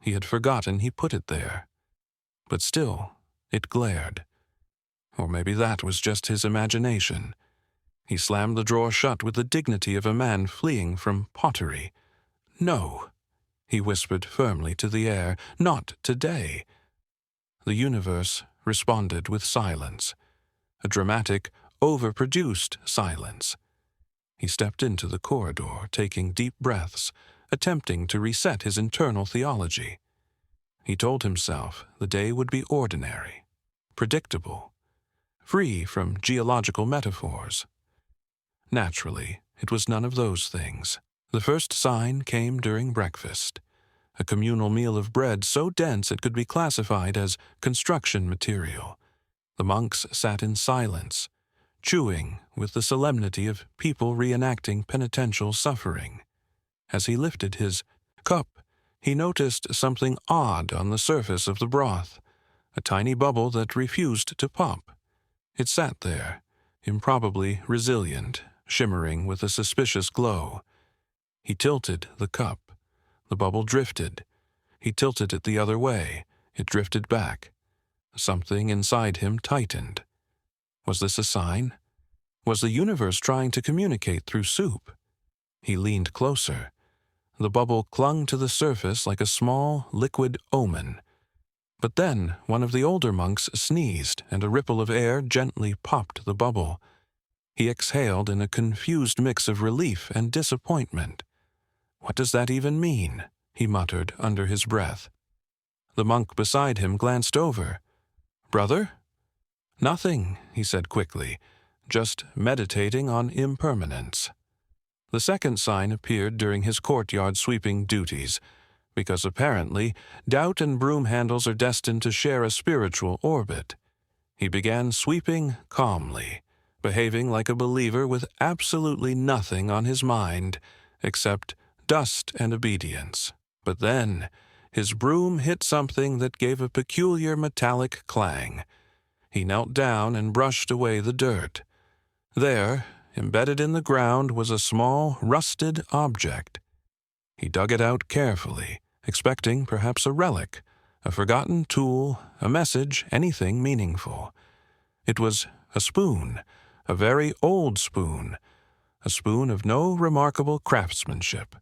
He had forgotten he put it there. But still, it glared. Or maybe that was just his imagination. He slammed the drawer shut with the dignity of a man fleeing from pottery. "No," he whispered firmly to the air, "not today." The universe responded with silence, a dramatic, overproduced silence. He stepped into the corridor, taking deep breaths, attempting to reset his internal theology. He told himself the day would be ordinary, predictable, free from geological metaphors. Naturally, it was none of those things. The first sign came during breakfast, a communal meal of bread so dense it could be classified as construction material. The monks sat in silence, chewing with the solemnity of people reenacting penitential suffering. As he lifted his cup, he noticed something odd on the surface of the broth, a tiny bubble that refused to pop. It sat there, improbably resilient, shimmering with a suspicious glow. He tilted the cup. The bubble drifted. He tilted it the other way. It drifted back. Something inside him tightened. Was this a sign? Was the universe trying to communicate through soup? He leaned closer. The bubble clung to the surface like a small, liquid omen. But then one of the older monks sneezed, and a ripple of air gently popped the bubble. He exhaled in a confused mix of relief and disappointment. "What does that even mean?" he muttered under his breath. The monk beside him glanced over. "Brother?" "Nothing," he said quickly, "just meditating on impermanence." The second sign appeared during his courtyard sweeping duties, because apparently doubt and broom handles are destined to share a spiritual orbit. He began sweeping calmly, behaving like a believer with absolutely nothing on his mind except dust and obedience. But then his broom hit something that gave a peculiar metallic clang. He knelt down and brushed away the dirt. There, embedded in the ground, was a small, rusted object. He dug it out carefully, expecting perhaps a relic, a forgotten tool, a message, anything meaningful. It was a spoon, a very old spoon, a spoon of no remarkable craftsmanship,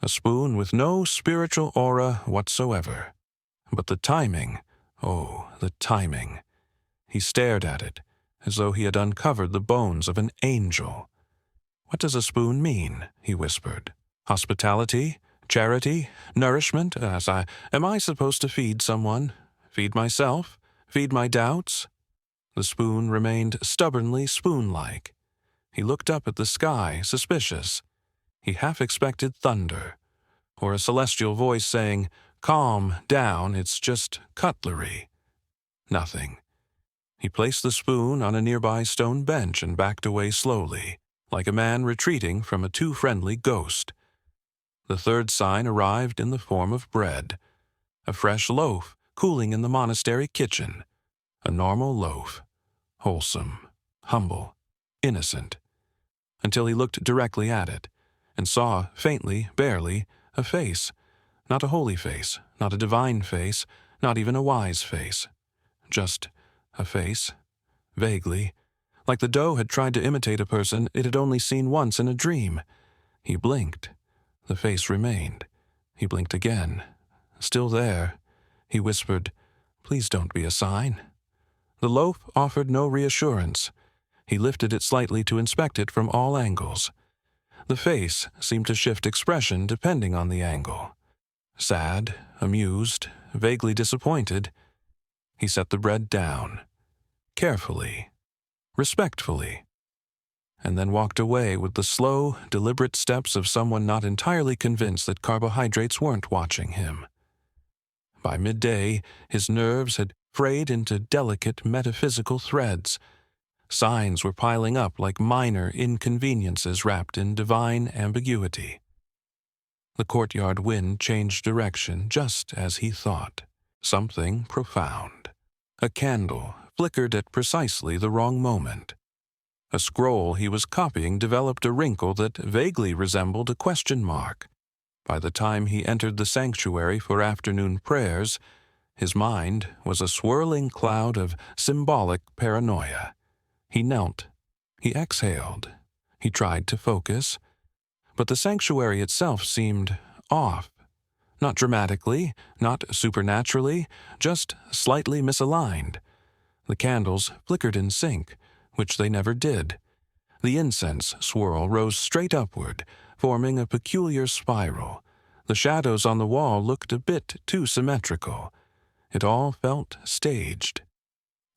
a spoon with no spiritual aura whatsoever. But the timing, oh, the timing. He stared at it, as though he had uncovered the bones of an angel. "What does a spoon mean?" he whispered. "Hospitality? Charity? Nourishment? Am I supposed to feed someone? Feed myself? Feed my doubts?" The spoon remained stubbornly spoon-like. He looked up at the sky, suspicious. He half expected thunder, or a celestial voice saying, "Calm down, it's just cutlery." Nothing. He placed the spoon on a nearby stone bench and backed away slowly, like a man retreating from a too friendly ghost. The third sign arrived in the form of bread, a fresh loaf cooling in the monastery kitchen, a normal loaf, wholesome, humble, innocent, until he looked directly at it and saw, faintly, barely, a face, not a holy face, not a divine face, not even a wise face, just a face, vaguely, like the dough had tried to imitate a person it had only seen once in a dream. He blinked. The face remained. He blinked again. Still there. He whispered, "Please don't be a sign." The loaf offered no reassurance. He lifted it slightly to inspect it from all angles. The face seemed to shift expression depending on the angle. Sad, amused, vaguely disappointed. He set the bread down, carefully, respectfully, and then walked away with the slow, deliberate steps of someone not entirely convinced that carbohydrates weren't watching him. By midday, his nerves had frayed into delicate metaphysical threads. Signs were piling up like minor inconveniences wrapped in divine ambiguity. The courtyard wind changed direction just as he thought. Something profound. A candle flickered at precisely the wrong moment. A scroll he was copying developed a wrinkle that vaguely resembled a question mark. By the time he entered the sanctuary for afternoon prayers, his mind was a swirling cloud of symbolic paranoia. He knelt. He exhaled. He tried to focus. But the sanctuary itself seemed off. Not dramatically, not supernaturally, just slightly misaligned. The candles flickered in sync, which they never did. The incense swirl rose straight upward, forming a peculiar spiral. The shadows on the wall looked a bit too symmetrical. It all felt staged,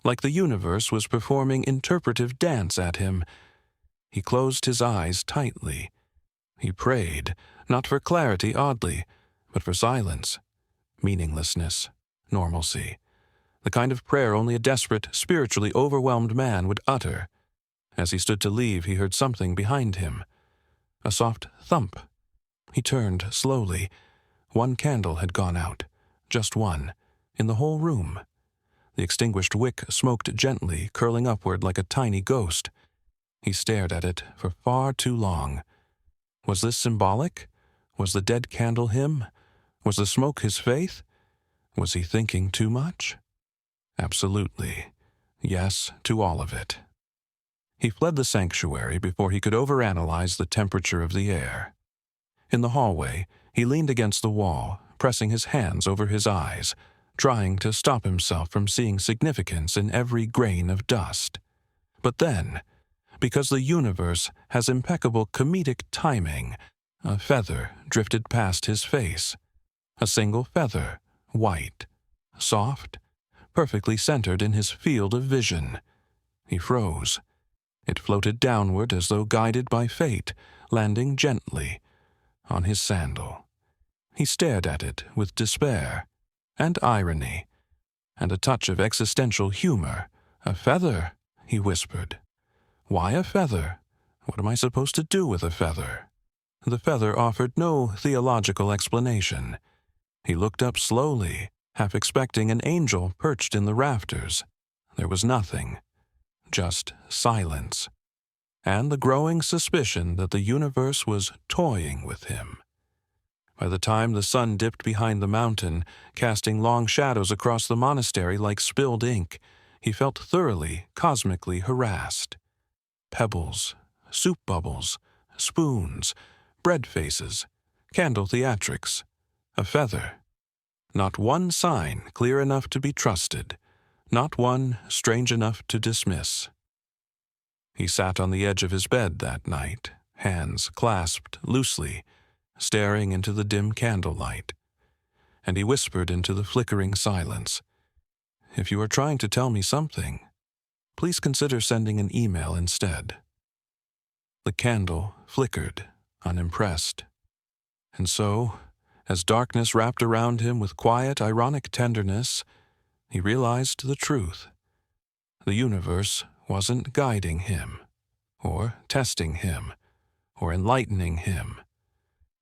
like the universe was performing interpretive dance at him. He closed his eyes tightly. He prayed, not for clarity, oddly, but for silence, meaninglessness, normalcy, the kind of prayer only a desperate, spiritually overwhelmed man would utter. As he stood to leave, he heard something behind him. A soft thump. He turned slowly. One candle had gone out, just one, in the whole room. The extinguished wick smoked gently, curling upward like a tiny ghost. He stared at it for far too long. Was this symbolic? Was the dead candle him? Was the smoke his faith? Was he thinking too much? Absolutely. Yes to all of it. He fled the sanctuary before he could overanalyze the temperature of the air. In the hallway, he leaned against the wall, pressing his hands over his eyes, trying to stop himself from seeing significance in every grain of dust. But then, because the universe has impeccable comedic timing, a feather drifted past his face. A single feather, white, soft, perfectly centered in his field of vision. He froze. It floated downward as though guided by fate, landing gently on his sandal. He stared at it with despair and irony and a touch of existential humor. "A feather," he whispered. "Why a feather? What am I supposed to do with a feather?" The feather offered no theological explanation. He looked up slowly, half expecting an angel perched in the rafters. There was nothing, just silence, and the growing suspicion that the universe was toying with him. By the time the sun dipped behind the mountain, casting long shadows across the monastery like spilled ink, he felt thoroughly, cosmically harassed. Pebbles, soup bubbles, spoons, bread faces, candle theatrics, a feather. Not one sign clear enough to be trusted, not one strange enough to dismiss. He sat on the edge of his bed that night, hands clasped loosely, staring into the dim candlelight, and he whispered into the flickering silence, "If you are trying to tell me something, please consider sending an email instead." The candle flickered, unimpressed. And so, as darkness wrapped around him with quiet, ironic tenderness, he realized the truth. The universe wasn't guiding him, or testing him, or enlightening him.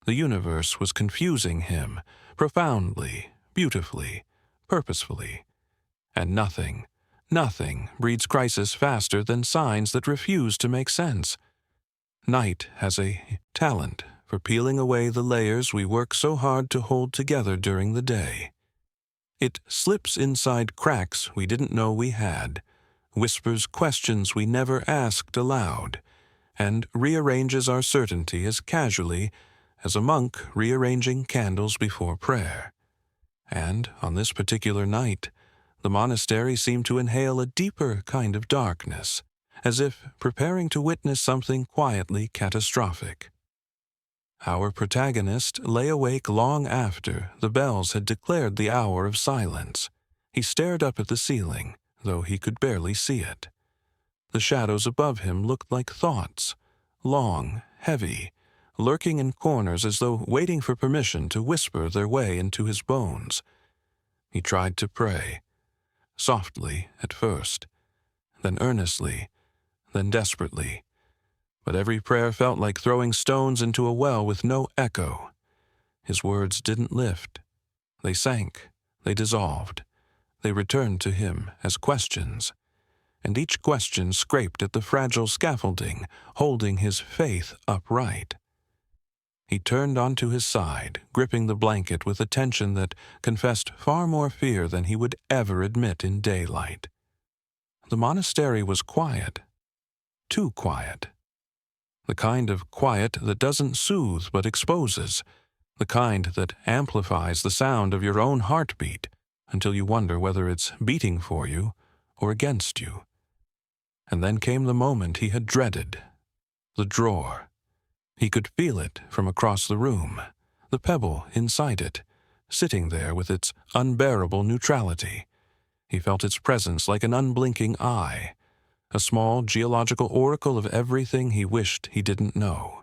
The universe was confusing him, profoundly, beautifully, purposefully. And nothing breeds crisis faster than signs that refuse to make sense. Night has a talent for peeling away the layers we work so hard to hold together during the day. It slips inside cracks we didn't know we had, whispers questions we never asked aloud, and rearranges our certainty as casually as a monk rearranging candles before prayer. And on this particular night, the monastery seemed to inhale a deeper kind of darkness, as if preparing to witness something quietly catastrophic. Our protagonist lay awake long after the bells had declared the hour of silence. He stared up at the ceiling, though he could barely see it. The shadows above him looked like thoughts, long, heavy, lurking in corners as though waiting for permission to whisper their way into his bones. He tried to pray, softly at first, then earnestly, then desperately. But every prayer felt like throwing stones into a well with no echo. His words didn't lift. They sank, they dissolved. They returned to him as questions, and each question scraped at the fragile scaffolding, holding his faith upright. He turned onto his side, gripping the blanket with a tension that confessed far more fear than he would ever admit in daylight. The monastery was quiet, too quiet. The kind of quiet that doesn't soothe but exposes, the kind that amplifies the sound of your own heartbeat until you wonder whether it's beating for you or against you. And then came the moment he had dreaded, the drawer. He could feel it from across the room, the pebble inside it, sitting there with its unbearable neutrality. He felt its presence like an unblinking eye, a small geological oracle of everything he wished he didn't know.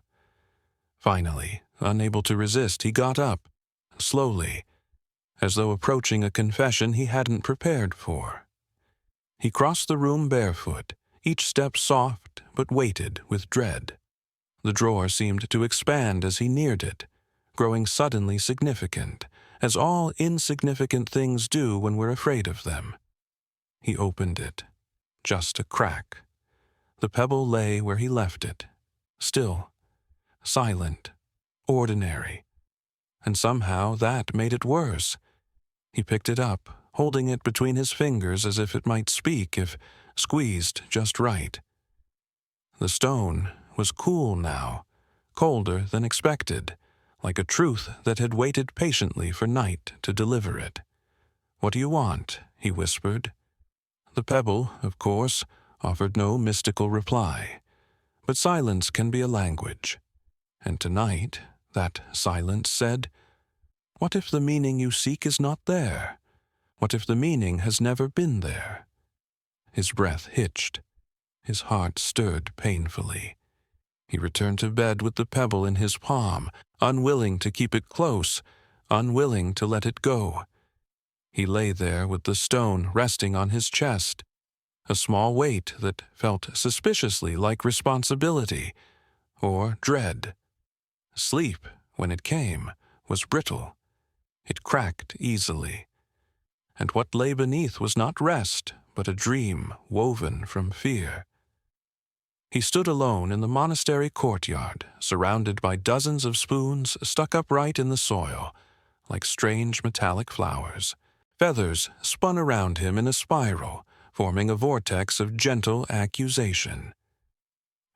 Finally, unable to resist, he got up, slowly, as though approaching a confession he hadn't prepared for. He crossed the room barefoot, each step soft but weighted with dread. The drawer seemed to expand as he neared it, growing suddenly significant, as all insignificant things do when we're afraid of them. He opened it. Just a crack. The pebble lay where he left it, still, silent, ordinary. And somehow that made it worse. He picked it up, holding it between his fingers as if it might speak if squeezed just right. The stone was cool now, colder than expected, like a truth that had waited patiently for night to deliver it. "What do you want?" he whispered. The pebble, of course, offered no mystical reply, but silence can be a language. And tonight, that silence said, "What if the meaning you seek is not there? What if the meaning has never been there? His breath hitched. His heart stirred painfully. He returned to bed with the pebble in his palm, unwilling to keep it close, unwilling to let it go. He lay there with the stone resting on his chest, a small weight that felt suspiciously like responsibility or dread. Sleep, when it came, was brittle. It cracked easily. And what lay beneath was not rest, but a dream woven from fear. He stood alone in the monastery courtyard, surrounded by dozens of spoons stuck upright in the soil, like strange metallic flowers. Feathers spun around him in a spiral, forming a vortex of gentle accusation.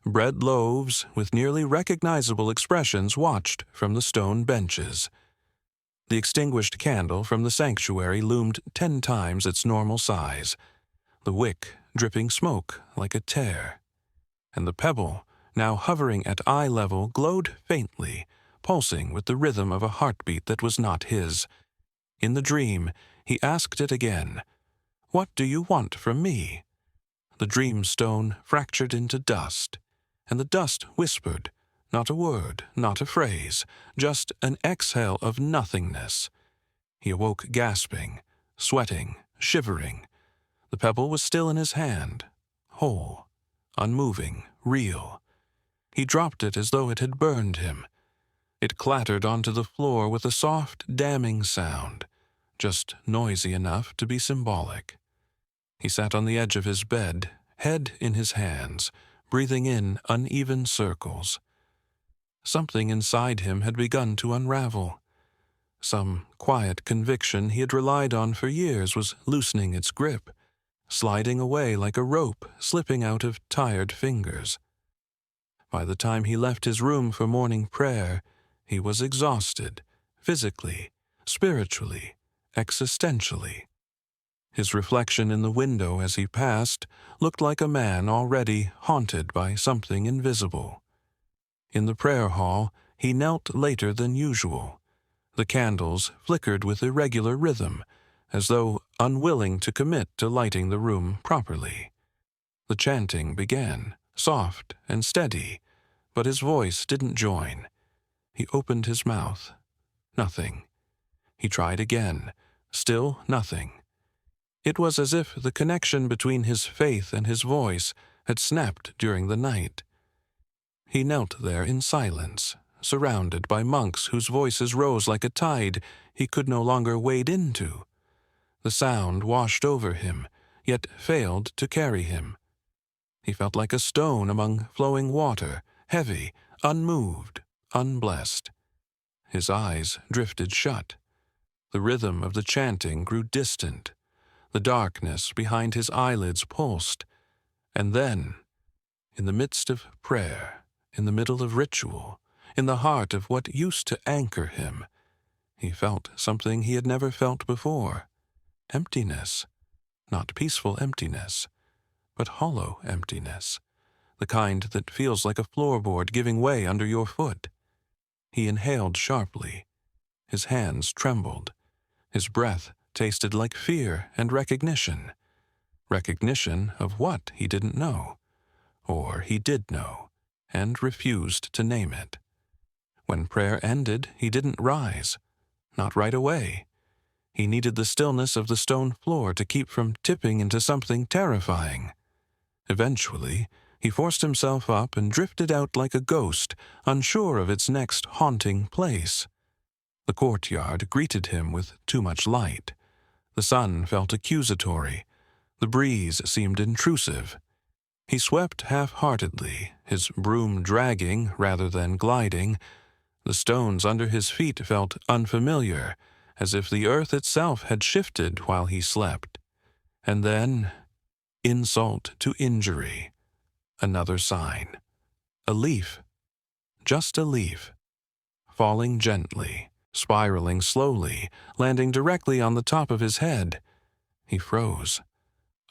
Bread loaves with nearly recognizable expressions watched from the stone benches. The extinguished candle from the sanctuary loomed 10 times its normal size, the wick dripping smoke like a tear. And the pebble, now hovering at eye level, glowed faintly, pulsing with the rhythm of a heartbeat that was not his. In the dream, he asked it again, "What do you want from me?" The dream stone fractured into dust, and the dust whispered, not a word, not a phrase, just an exhale of nothingness. He awoke gasping, sweating, shivering. The pebble was still in his hand, whole, unmoving, real. He dropped it as though it had burned him. It clattered onto the floor with a soft, damning sound, just noisy enough to be symbolic. He sat on the edge of his bed, head in his hands, breathing in uneven circles. Something inside him had begun to unravel. Some quiet conviction he had relied on for years was loosening its grip, sliding away like a rope slipping out of tired fingers. By the time he left his room for morning prayer, he was exhausted, physically, spiritually, existentially. His reflection in the window as he passed looked like a man already haunted by something invisible. In the prayer hall, he knelt later than usual. The candles flickered with irregular rhythm, as though unwilling to commit to lighting the room properly. The chanting began, soft and steady, but his voice didn't join. He opened his mouth. Nothing. He tried again. Still nothing. It was as if the connection between his faith and his voice had snapped during the night. He knelt there in silence, surrounded by monks whose voices rose like a tide he could no longer wade into. The sound washed over him, yet failed to carry him. He felt like a stone among flowing water, heavy, unmoved, unblessed. His eyes drifted shut. The rhythm of the chanting grew distant. The darkness behind his eyelids pulsed. And then, in the midst of prayer, in the middle of ritual, in the heart of what used to anchor him, he felt something he had never felt before. Emptiness. Not peaceful emptiness, but hollow emptiness, the kind that feels like a floorboard giving way under your foot. He inhaled sharply. His hands trembled. His breath tasted like fear and recognition. Recognition of what he didn't know, or he did know, and refused to name it. When prayer ended, he didn't rise. Not right away. He needed the stillness of the stone floor to keep from tipping into something terrifying. Eventually, he forced himself up and drifted out like a ghost, unsure of its next haunting place. The courtyard greeted him with too much light. The sun felt accusatory. The breeze seemed intrusive. He swept half-heartedly, his broom dragging rather than gliding. The stones under his feet felt unfamiliar, as if the earth itself had shifted while he slept. And then, insult to injury. Another sign. A leaf. Just a leaf. Falling gently, spiraling slowly, landing directly on the top of his head. He froze.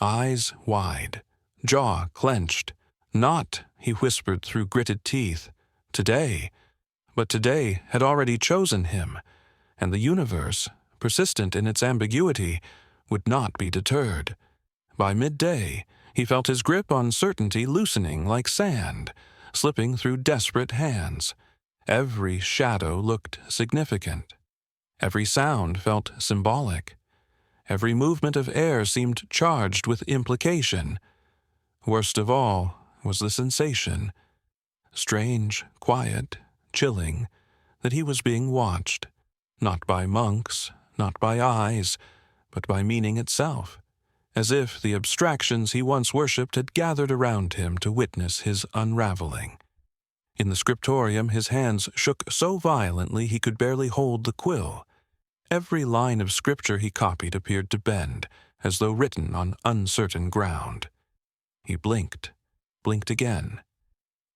Eyes wide. Jaw clenched. Not, he whispered through gritted teeth, today. But today had already chosen him, and the universe, persistent in its ambiguity, would not be deterred. By midday, he felt his grip on certainty loosening like sand, slipping through desperate hands. Every shadow looked significant. Every sound felt symbolic. Every movement of air seemed charged with implication. Worst of all was the sensation, strange, quiet, chilling, that he was being watched, not by monks, not by eyes, but by meaning itself, as if the abstractions he once worshipped had gathered around him to witness his unraveling. In the scriptorium his hands shook so violently he could barely hold the quill. Every line of scripture he copied appeared to bend, as though written on uncertain ground. He blinked again.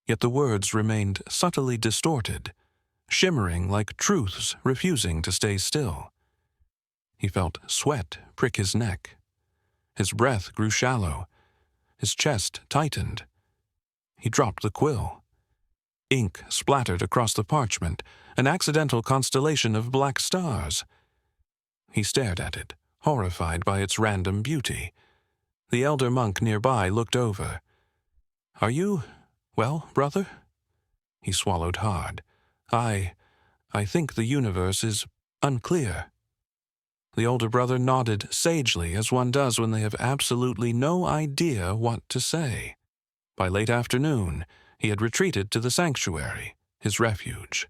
Yet the words remained subtly distorted, shimmering like truths refusing to stay still. He felt sweat prick his neck. His breath grew shallow. His chest tightened. He dropped the quill. Ink splattered across the parchment, an accidental constellation of black stars. He stared at it, horrified by its random beauty. The elder monk nearby looked over. "Are you well, brother?" He swallowed hard. I think the universe is unclear." The older brother nodded sagely, as one does when they have absolutely no idea what to say. By late afternoon, he had retreated to the sanctuary, his refuge.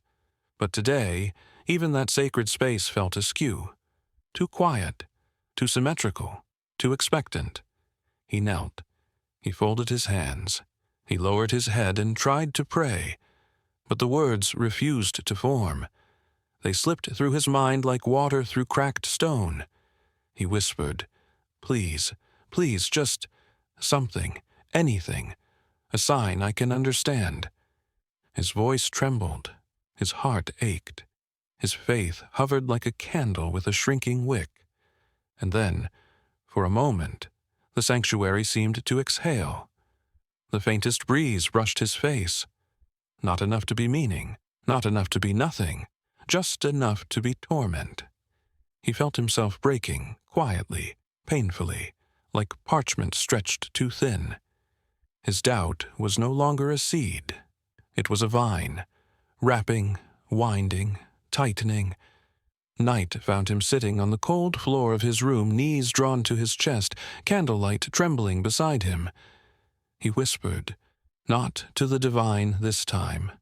But today, even that sacred space felt askew. Too quiet, too symmetrical, too expectant. He knelt. He folded his hands. He lowered his head and tried to pray. But the words refused to form. They slipped through his mind like water through cracked stone. He whispered, "Please, please, just something, anything, a sign I can understand." His voice trembled. His heart ached. His faith hovered like a candle with a shrinking wick. And then, for a moment, the sanctuary seemed to exhale. The faintest breeze brushed his face. Not enough to be meaning, not enough to be nothing, just enough to be torment. He felt himself breaking, quietly, painfully, like parchment stretched too thin. His doubt was no longer a seed. It was a vine, wrapping, winding, tightening. Night found him sitting on the cold floor of his room, knees drawn to his chest, candlelight trembling beside him. He whispered, not to the divine this time,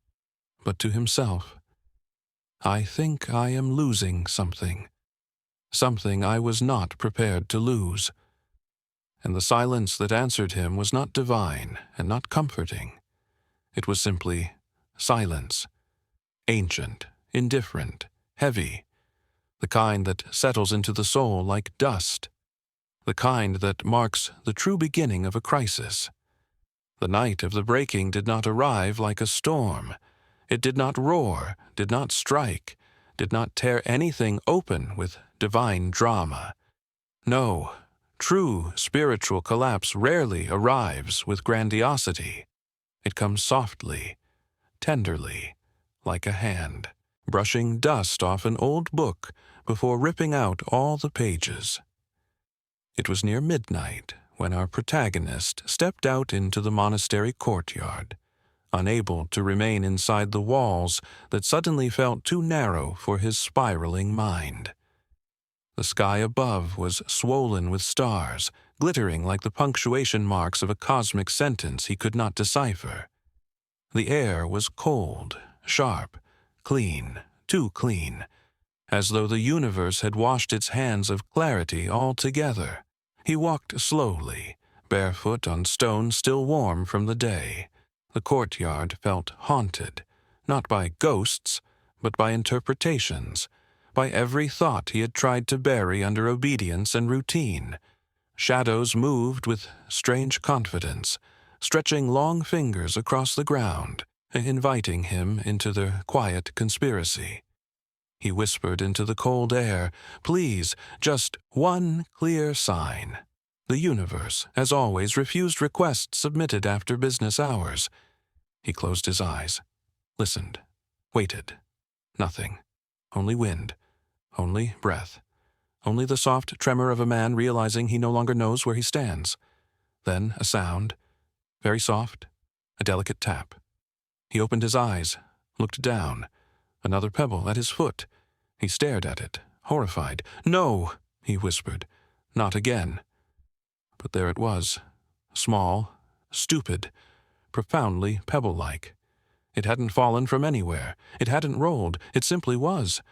but to himself. "I think I am losing something. Something I was not prepared to lose." And the silence that answered him was not divine and not comforting. It was simply silence, ancient, indifferent, heavy, the kind that settles into the soul like dust, the kind that marks the true beginning of a crisis. The night of the breaking did not arrive like a storm. It did not roar, did not strike, did not tear anything open with divine drama. No, true spiritual collapse rarely arrives with grandiosity. It comes softly, tenderly, like a hand, brushing dust off an old book before ripping out all the pages. It was near midnight when our protagonist stepped out into the monastery courtyard, unable to remain inside the walls that suddenly felt too narrow for his spiraling mind. The sky above was swollen with stars, glittering like the punctuation marks of a cosmic sentence he could not decipher. The air was cold, sharp, clean, too clean, as though the universe had washed its hands of clarity altogether. He walked slowly, barefoot on stone still warm from the day. The courtyard felt haunted, not by ghosts, but by interpretations, by every thought he had tried to bury under obedience and routine. Shadows moved with strange confidence, stretching long fingers across the ground, inviting him into their quiet conspiracy. He whispered into the cold air, "Please, just one clear sign." The universe, as always, refused requests submitted after business hours. He closed his eyes, listened, waited. Nothing. Only wind, only breath, Only the soft tremor of a man realizing he no longer knows where he stands. Then a sound, very soft, a delicate tap. He opened his eyes, looked down. Another pebble at his foot. He stared at it, horrified. "No," he whispered. "Not again." But there it was, small, stupid, profoundly pebble-like. It hadn't fallen from anywhere. It hadn't rolled. It simply was.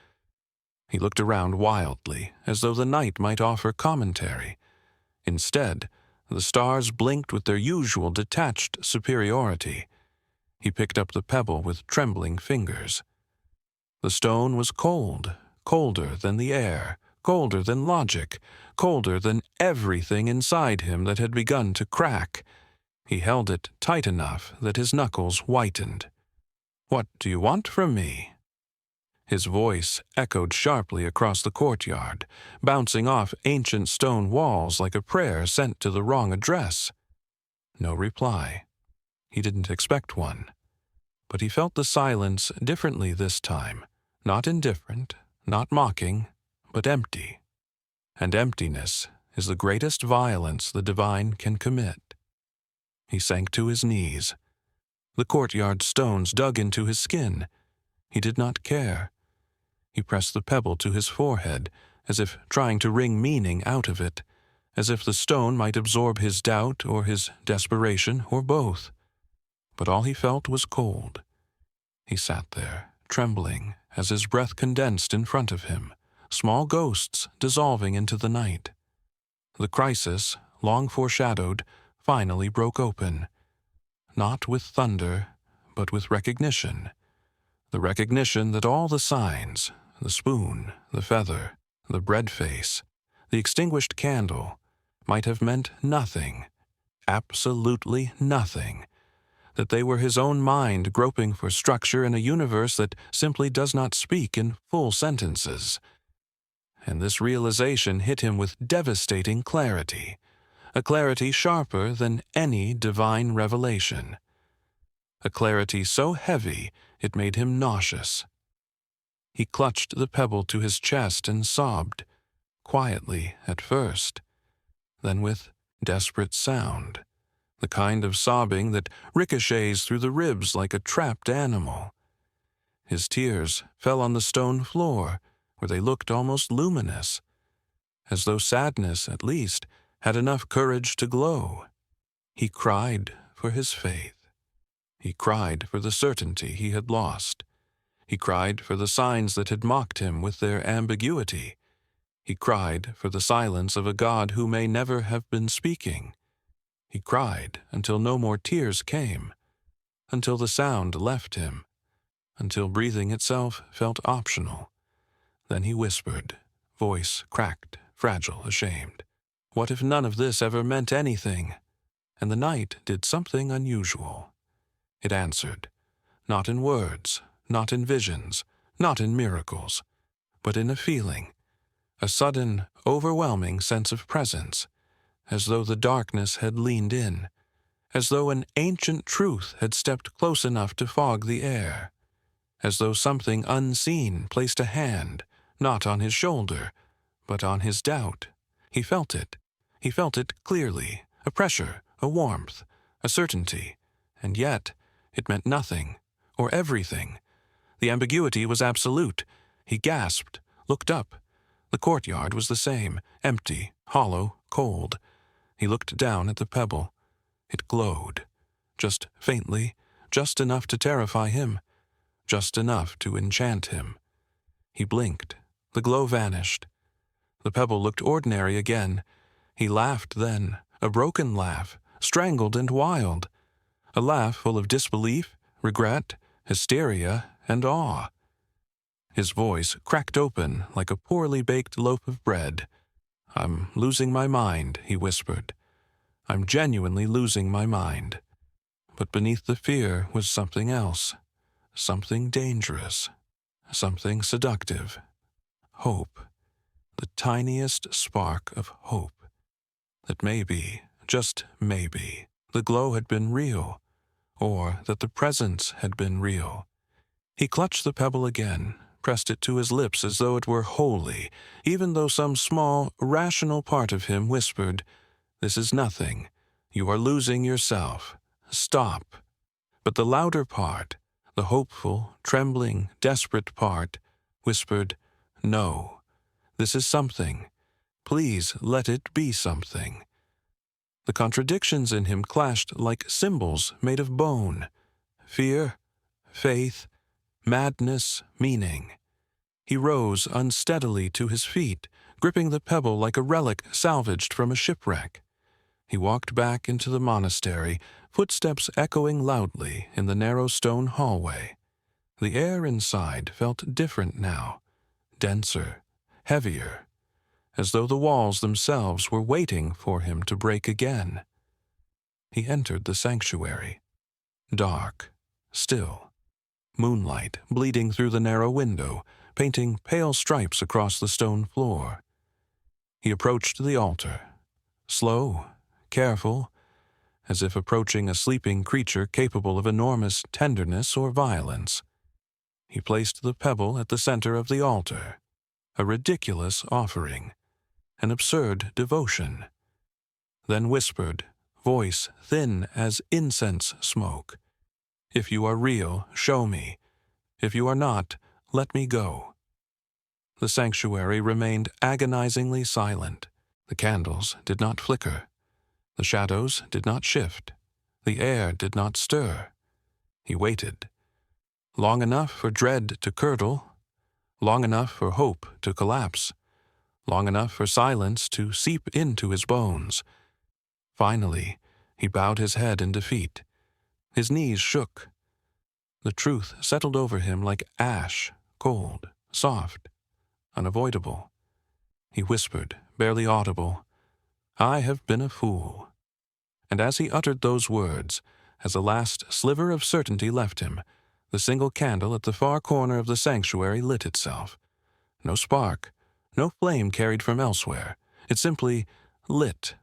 He looked around wildly, as though the night might offer commentary. Instead, the stars blinked with their usual detached superiority. He picked up the pebble with trembling fingers. The stone was cold, colder than the air, colder than logic, colder than everything inside him that had begun to crack. He held it tight enough that his knuckles whitened. "What do you want from me?" His voice echoed sharply across the courtyard, bouncing off ancient stone walls like a prayer sent to the wrong address. No reply. He didn't expect one. But he felt the silence differently this time, not indifferent, not mocking, but empty. And emptiness is the greatest violence the divine can commit. He sank to his knees. The courtyard stones dug into his skin. He did not care. He pressed the pebble to his forehead, as if trying to wring meaning out of it, as if the stone might absorb his doubt or his desperation or both. But all he felt was cold. He sat there, trembling, as his breath condensed in front of him, small ghosts dissolving into the night. The crisis, long foreshadowed, finally broke open. Not with thunder, but with recognition. The recognition that all the signs, the spoon, the feather, the bread face, the extinguished candle, might have meant nothing, absolutely nothing, that they were his own mind groping for structure in a universe that simply does not speak in full sentences. And this realization hit him with devastating clarity, a clarity sharper than any divine revelation. A clarity so heavy it made him nauseous. He clutched the pebble to his chest and sobbed, quietly at first, then with desperate sound, the kind of sobbing that ricochets through the ribs like a trapped animal. His tears fell on the stone floor, where they looked almost luminous, as though sadness, at least, had enough courage to glow. He cried for his faith. He cried for the certainty he had lost. He cried for the signs that had mocked him with their ambiguity. He cried for the silence of a God who may never have been speaking. He cried until no more tears came, until the sound left him, until breathing itself felt optional. Then he whispered, voice cracked, fragile, ashamed. What if none of this ever meant anything? And the night did something unusual. It answered, not in words, not in visions, not in miracles, but in a feeling, a sudden, overwhelming sense of presence, as though the darkness had leaned in, as though an ancient truth had stepped close enough to fog the air, as though something unseen placed a hand, not on his shoulder, but on his doubt. He felt it. He felt it clearly, a pressure, a warmth, a certainty, and yet it meant nothing, or everything. The ambiguity was absolute. He gasped, looked up. The courtyard was the same, empty, hollow, cold. He looked down at the pebble. It glowed, just faintly, just enough to terrify him, just enough to enchant him. He blinked. The glow vanished. The pebble looked ordinary again. He laughed then, a broken laugh, strangled and wild. A laugh full of disbelief, regret, hysteria, and awe. His voice cracked open like a poorly baked loaf of bread. "I'm losing my mind," he whispered. "I'm genuinely losing my mind." But beneath the fear was something else, something dangerous, something seductive. Hope, the tiniest spark of hope. That maybe, just maybe, the glow had been real, or that the presence had been real. He clutched the pebble again, pressed it to his lips as though it were holy, even though some small, rational part of him whispered, "This is nothing. You are losing yourself. Stop." But the louder part, the hopeful, trembling, desperate part, whispered, "No. This is something. Please let it be something." The contradictions in him clashed like cymbals made of bone. Fear, faith, madness, meaning. He rose unsteadily to his feet, gripping the pebble like a relic salvaged from a shipwreck. He walked back into the monastery, footsteps echoing loudly in the narrow stone hallway. The air inside felt different now, denser, heavier, as though the walls themselves were waiting for him to break again. He entered the sanctuary. Dark, still. Moonlight bleeding through the narrow window, painting pale stripes across the stone floor. He approached the altar, slow, careful, as if approaching a sleeping creature capable of enormous tenderness or violence. He placed the pebble at the center of the altar, a ridiculous offering, an absurd devotion. Then whispered, voice thin as incense smoke, "If you are real, show me. If you are not, let me go." The sanctuary remained agonizingly silent. The candles did not flicker. The shadows did not shift. The air did not stir. He waited. Long enough for dread to curdle. Long enough for hope to collapse. Long enough for silence to seep into his bones. Finally, he bowed his head in defeat. His knees shook. The truth settled over him like ash, cold, soft, unavoidable. He whispered, barely audible, "I have been a fool." And as he uttered those words, as a last sliver of certainty left him, the single candle at the far corner of the sanctuary lit itself. No spark, no flame carried from elsewhere. It simply lit,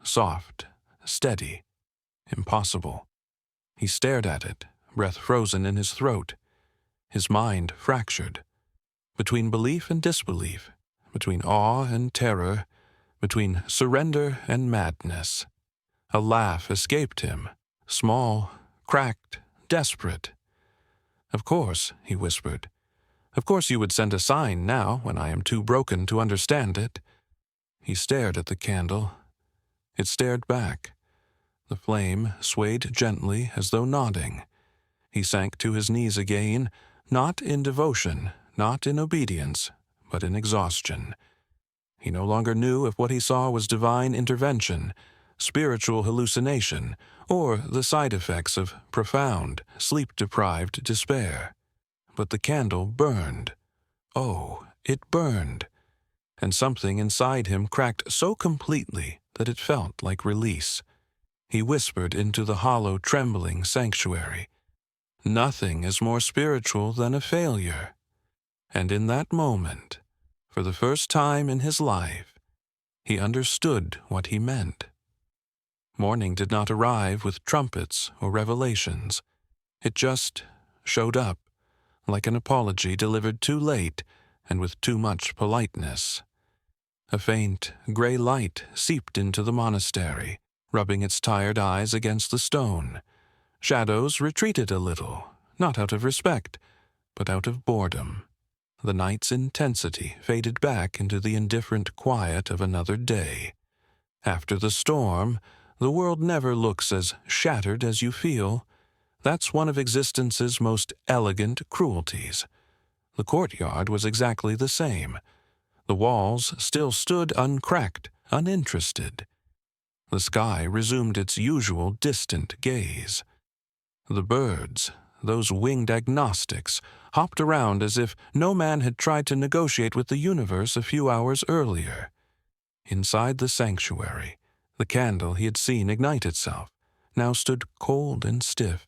soft, steady, impossible. He stared at it, breath frozen in his throat, his mind fractured. Between belief and disbelief, between awe and terror, between surrender and madness. A laugh escaped him, small, cracked, desperate. "Of course," he whispered. "Of course you would send a sign now when I am too broken to understand it." He stared at the candle. It stared back. The flame swayed gently as though nodding. He sank to his knees again, not in devotion, not in obedience, but in exhaustion. He no longer knew if what he saw was divine intervention, spiritual hallucination, or the side effects of profound, sleep-deprived despair. But the candle burned. Oh, it burned. And something inside him cracked so completely that it felt like release. He whispered into the hollow, trembling sanctuary, "Nothing is more spiritual than a failure." And in that moment, for the first time in his life, he understood what he meant. Morning did not arrive with trumpets or revelations. It just showed up, like an apology delivered too late and with too much politeness. A faint, gray light seeped into the monastery, rubbing its tired eyes against the stone. Shadows retreated a little, not out of respect, but out of boredom. The night's intensity faded back into the indifferent quiet of another day. After the storm, the world never looks as shattered as you feel. That's one of existence's most elegant cruelties. The courtyard was exactly the same. The walls still stood uncracked, uninterested. The sky resumed its usual distant gaze. The birds, those winged agnostics, hopped around as if no man had tried to negotiate with the universe a few hours earlier. Inside the sanctuary, the candle he had seen ignite itself now stood cold and stiff.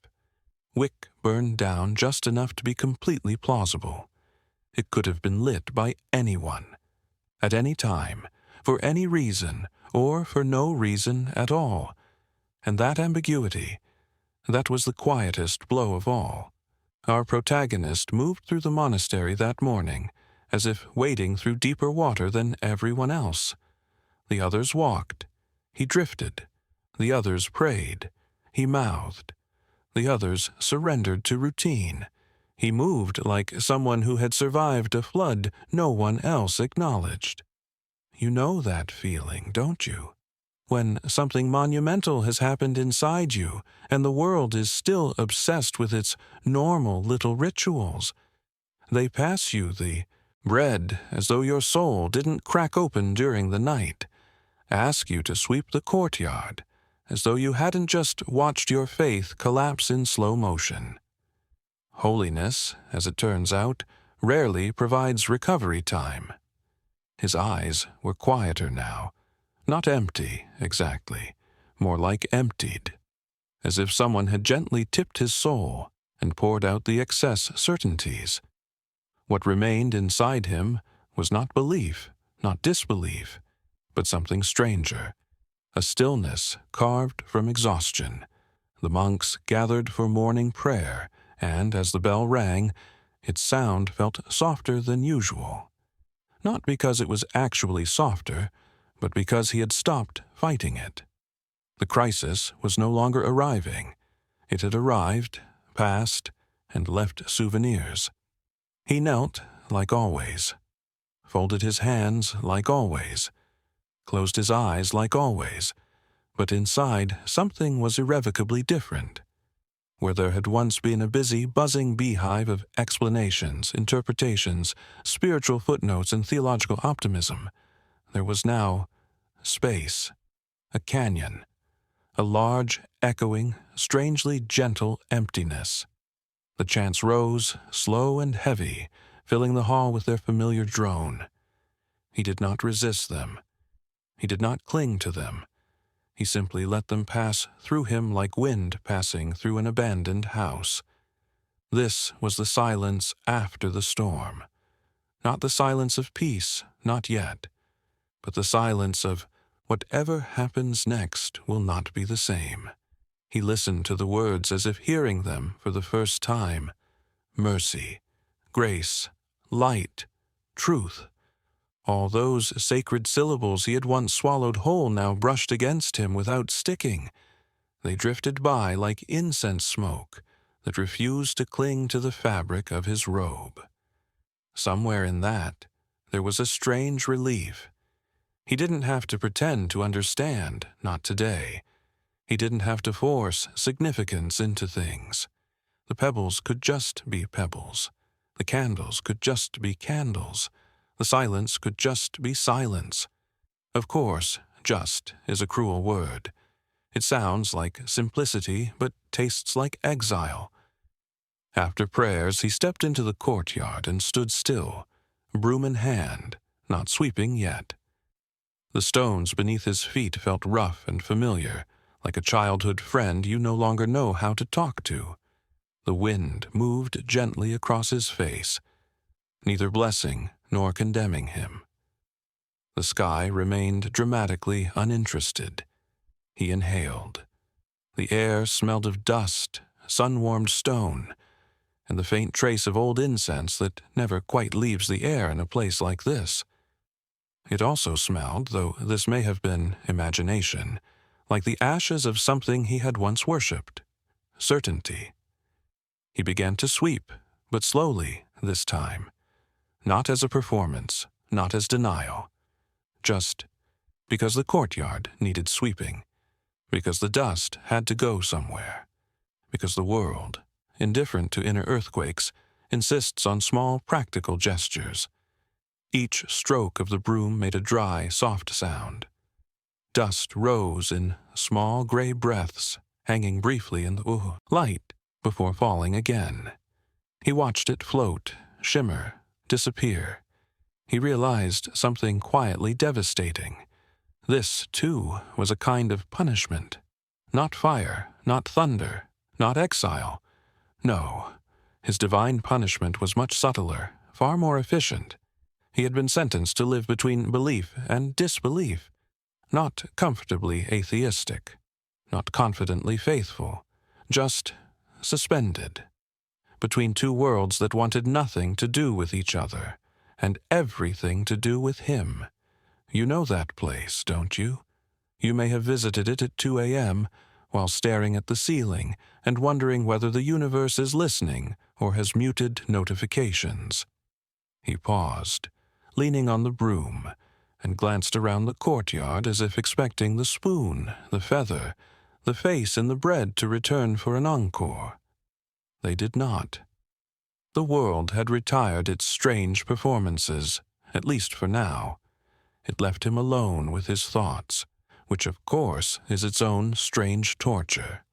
Wick burned down just enough to be completely plausible. It could have been lit by anyone, at any time, for any reason, or for no reason at all. And that ambiguity, that was the quietest blow of all. Our protagonist moved through the monastery that morning, as if wading through deeper water than everyone else. The others walked. He drifted. The others prayed. He mouthed. The others surrendered to routine. He moved like someone who had survived a flood no one else acknowledged. You know that feeling, don't you? When something monumental has happened inside you, and the world is still obsessed with its normal little rituals. They pass you the bread as though your soul didn't crack open during the night, ask you to sweep the courtyard, as though you hadn't just watched your faith collapse in slow motion. Holiness, as it turns out, rarely provides recovery time. His eyes were quieter now, not empty, exactly, more like emptied, as if someone had gently tipped his soul and poured out the excess certainties. What remained inside him was not belief, not disbelief, but something stranger, a stillness carved from exhaustion. The monks gathered for morning prayer, and as the bell rang, its sound felt softer than usual. Not because it was actually softer, but because he had stopped fighting it. The crisis was no longer arriving. It had arrived, passed, and left souvenirs. He knelt like always, folded his hands like always, closed his eyes like always, but inside something was irrevocably different. Where there had once been a busy, buzzing beehive of explanations, interpretations, spiritual footnotes, and theological optimism, there was now space, a canyon, a large, echoing, strangely gentle emptiness. The chants rose, slow and heavy, filling the hall with their familiar drone. He did not resist them. He did not cling to them. He simply let them pass through him like wind passing through an abandoned house. This was the silence after the storm. Not the silence of peace, not yet, but the silence of whatever happens next will not be the same. He listened to the words as if hearing them for the first time. Mercy, grace, light, truth. All those sacred syllables he had once swallowed whole now brushed against him without sticking. They drifted by like incense smoke that refused to cling to the fabric of his robe. Somewhere in that, there was a strange relief. He didn't have to pretend to understand, not today. He didn't have to force significance into things. The pebbles could just be pebbles. The candles could just be candles. The silence could just be silence. Of course, just is a cruel word. It sounds like simplicity, but tastes like exile. After prayers, he stepped into the courtyard and stood still, broom in hand, not sweeping yet. The stones beneath his feet felt rough and familiar, like a childhood friend you no longer know how to talk to. The wind moved gently across his face, neither blessing nor condemning him. The sky remained dramatically uninterested. He inhaled. The air smelled of dust, sun-warmed stone, and the faint trace of old incense that never quite leaves the air in a place like this. It also smelled, though this may have been imagination, like the ashes of something he had once worshipped. Certainty. He began to sweep, but slowly this time. Not as a performance, not as denial. Just because the courtyard needed sweeping. Because the dust had to go somewhere. Because the world, indifferent to inner earthquakes, insists on small practical gestures. Each stroke of the broom made a dry, soft sound. Dust rose in small gray breaths, hanging briefly in the light before falling again. He watched it float, shimmer, disappear. He realized something quietly devastating. This, too, was a kind of punishment. Not fire, not thunder, not exile. No, his divine punishment was much subtler, far more efficient. He had been sentenced to live between belief and disbelief, not comfortably atheistic, not confidently faithful, just suspended. between two worlds that wanted nothing to do with each other, and everything to do with him. You know that place, don't you? You may have visited it at 2 a.m., while staring at the ceiling and wondering whether the universe is listening or has muted notifications. He paused, leaning on the broom, and glanced around the courtyard as if expecting the spoon, the feather, the face and the bread to return for an encore. They did not. The world had retired its strange performances, at least for now. It left him alone with his thoughts, which of course is its own strange torture.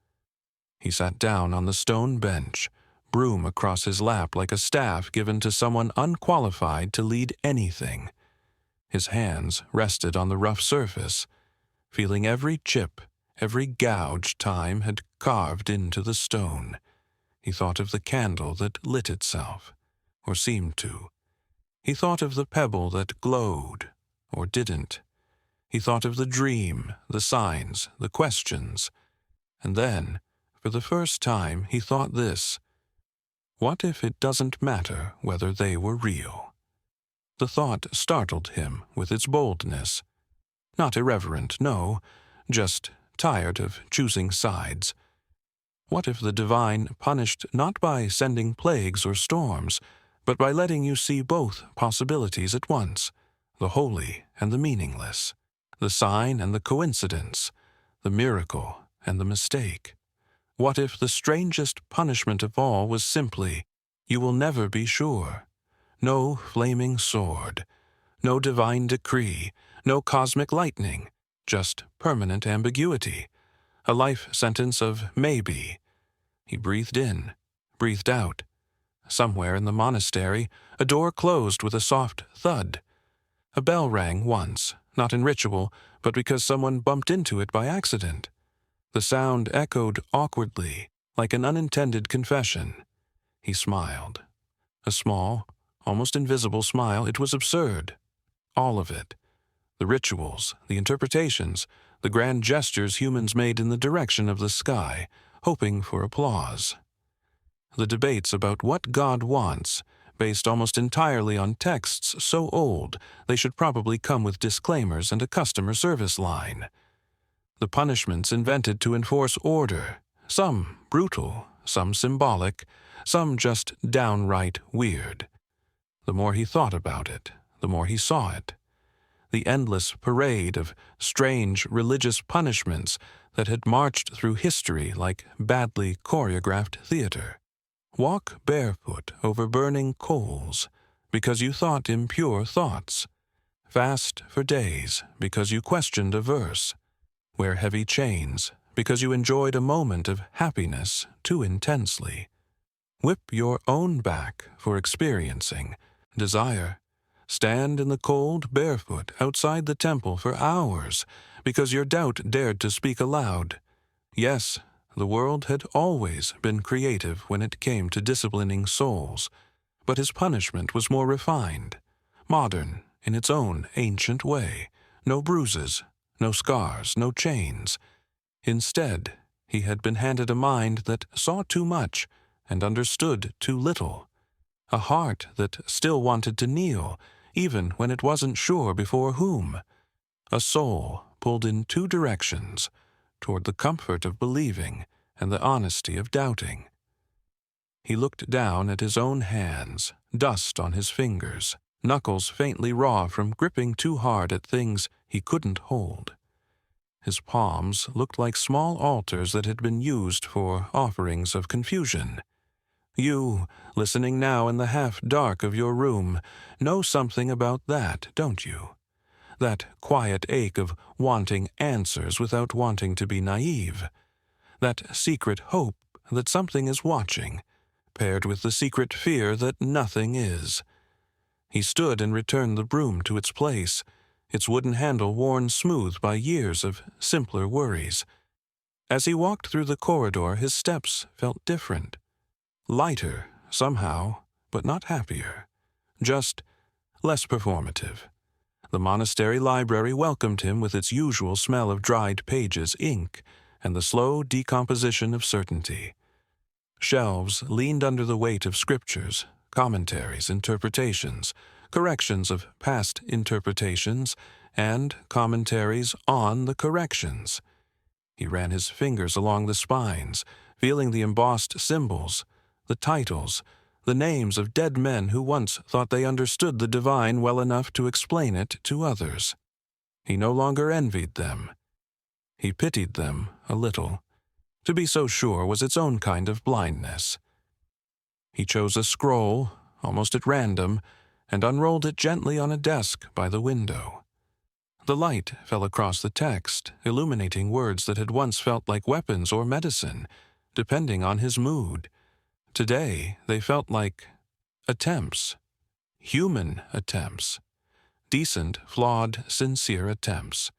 He sat down on the stone bench, broom across his lap like a staff given to someone unqualified to lead anything. His hands rested on the rough surface, feeling every chip, every gouge time had carved into the stone. He thought of the candle that lit itself, or seemed to. He thought of the pebble that glowed, or didn't. He thought of the dream, the signs, the questions. And then, for the first time, he thought this: what if it doesn't matter whether they were real? The thought startled him with its boldness. Not irreverent, no, just tired of choosing sides. What if the divine punished not by sending plagues or storms, but by letting you see both possibilities at once, the holy and the meaningless, the sign and the coincidence, the miracle and the mistake? What if the strangest punishment of all was simply, you will never be sure? No flaming sword, no divine decree, no cosmic lightning, just permanent ambiguity, a life sentence of maybe. He breathed in, breathed out. Somewhere in the monastery, a door closed with a soft thud. A bell rang once, not in ritual, but because someone bumped into it by accident. The sound echoed awkwardly, like an unintended confession. He smiled. A small, almost invisible smile. It was absurd. All of it. The rituals, the interpretations, the grand gestures humans made in the direction of the sky, hoping for applause. The debates about what God wants, based almost entirely on texts so old they should probably come with disclaimers and a customer service line. The punishments invented to enforce order, some brutal, some symbolic, some just downright weird. The more he thought about it, the more he saw it. The endless parade of strange religious punishments that had marched through history like badly choreographed theater. Walk barefoot over burning coals because you thought impure thoughts. Fast for days because you questioned a verse. Wear heavy chains because you enjoyed a moment of happiness too intensely. Whip your own back for experiencing desire. Stand in the cold barefoot outside the temple for hours because your doubt dared to speak aloud. Yes, the world had always been creative when it came to disciplining souls, but his punishment was more refined, modern in its own ancient way. No bruises, no scars, no chains. Instead, he had been handed a mind that saw too much and understood too little, a heart that still wanted to kneel, even when it wasn't sure before whom, a soul pulled in two directions, toward the comfort of believing and the honesty of doubting. He looked down at his own hands, dust on his fingers, knuckles faintly raw from gripping too hard at things he couldn't hold. His palms looked like small altars that had been used for offerings of confusion. You, listening now in the half-dark of your room, know something about that, don't you? That quiet ache of wanting answers without wanting to be naive. That secret hope that something is watching, paired with the secret fear that nothing is. He stood and returned the broom to its place, its wooden handle worn smooth by years of simpler worries. As he walked through the corridor, his steps felt different. Lighter, somehow, but not happier. Just less performative. The monastery library welcomed him with its usual smell of dried pages, ink, and the slow decomposition of certainty. Shelves leaned under the weight of scriptures, commentaries, interpretations, corrections of past interpretations, and commentaries on the corrections. He ran his fingers along the spines, feeling the embossed symbols, the titles, the names of dead men who once thought they understood the divine well enough to explain it to others. He no longer envied them. He pitied them a little. To be so sure was its own kind of blindness. He chose a scroll, almost at random, and unrolled it gently on a desk by the window. The light fell across the text, illuminating words that had once felt like weapons or medicine, depending on his mood. Today, they felt like attempts, human attempts, decent, flawed, sincere attempts.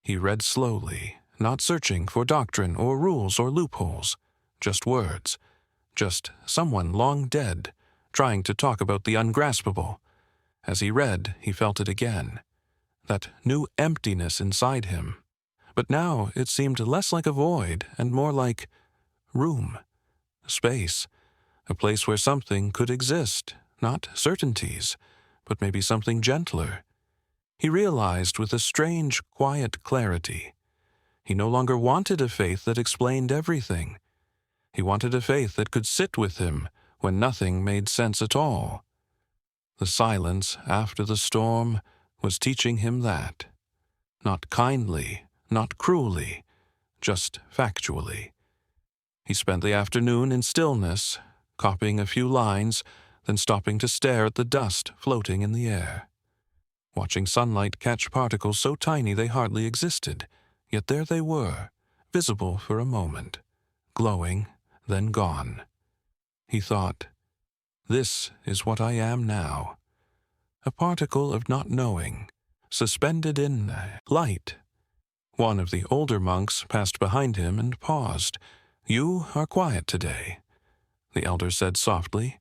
He read slowly, not searching for doctrine or rules or loopholes, just words, just someone long dead, trying to talk about the ungraspable. As he read, he felt it again, that new emptiness inside him. But now it seemed less like a void and more like room, space, a place where something could exist, not certainties, but maybe something gentler. He realized with a strange, quiet clarity. He no longer wanted a faith that explained everything. He wanted a faith that could sit with him when nothing made sense at all. The silence after the storm was teaching him that. Not kindly, not cruelly, just factually. He spent the afternoon in stillness, copying a few lines, then stopping to stare at the dust floating in the air. Watching sunlight catch particles so tiny they hardly existed, yet there they were, visible for a moment, glowing, then gone. He thought, "This is what I am now. A particle of not knowing, suspended in light." One of the older monks passed behind him and paused. "You are quiet today," the elder said softly.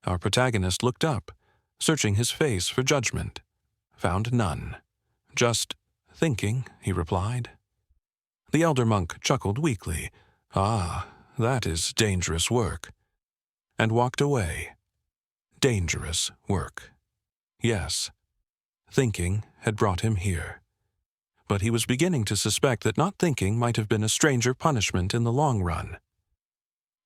Our protagonist looked up, searching his face for judgment. Found none. "Just thinking," he replied. The elder monk chuckled weakly. "Ah, that is dangerous work," and walked away. Dangerous work. Yes, thinking had brought him here. But he was beginning to suspect that not thinking might have been a stranger punishment in the long run.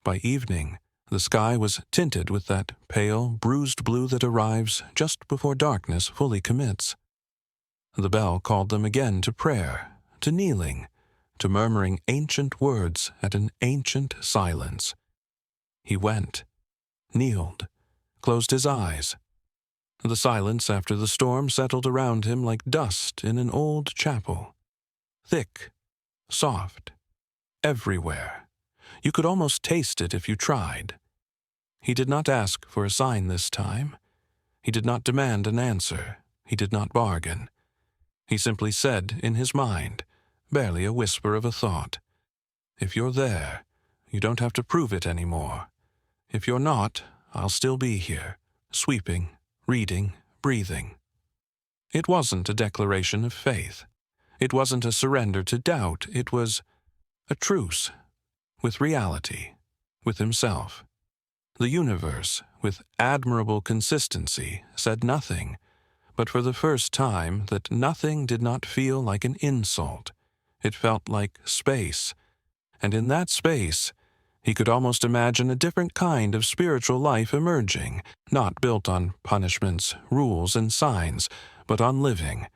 By evening, the sky was tinted with that pale, bruised blue that arrives just before darkness fully commits. The bell called them again to prayer, to kneeling, to murmuring ancient words at an ancient silence. He went, kneeled, closed his eyes. The silence after the storm settled around him like dust in an old chapel. Thick, soft, everywhere. You could almost taste it if you tried. He did not ask for a sign this time. He did not demand an answer. He did not bargain. He simply said in his mind, barely a whisper of a thought, "If you're there, you don't have to prove it anymore. If you're not, I'll still be here, sweeping, reading, breathing." It wasn't a declaration of faith. It wasn't a surrender to doubt. It was a truce with reality, with himself. The universe, with admirable consistency, said nothing, but for the first time that nothing did not feel like an insult. It felt like space, and in that space, he could almost imagine a different kind of spiritual life emerging, not built on punishments, rules, and signs, but on living.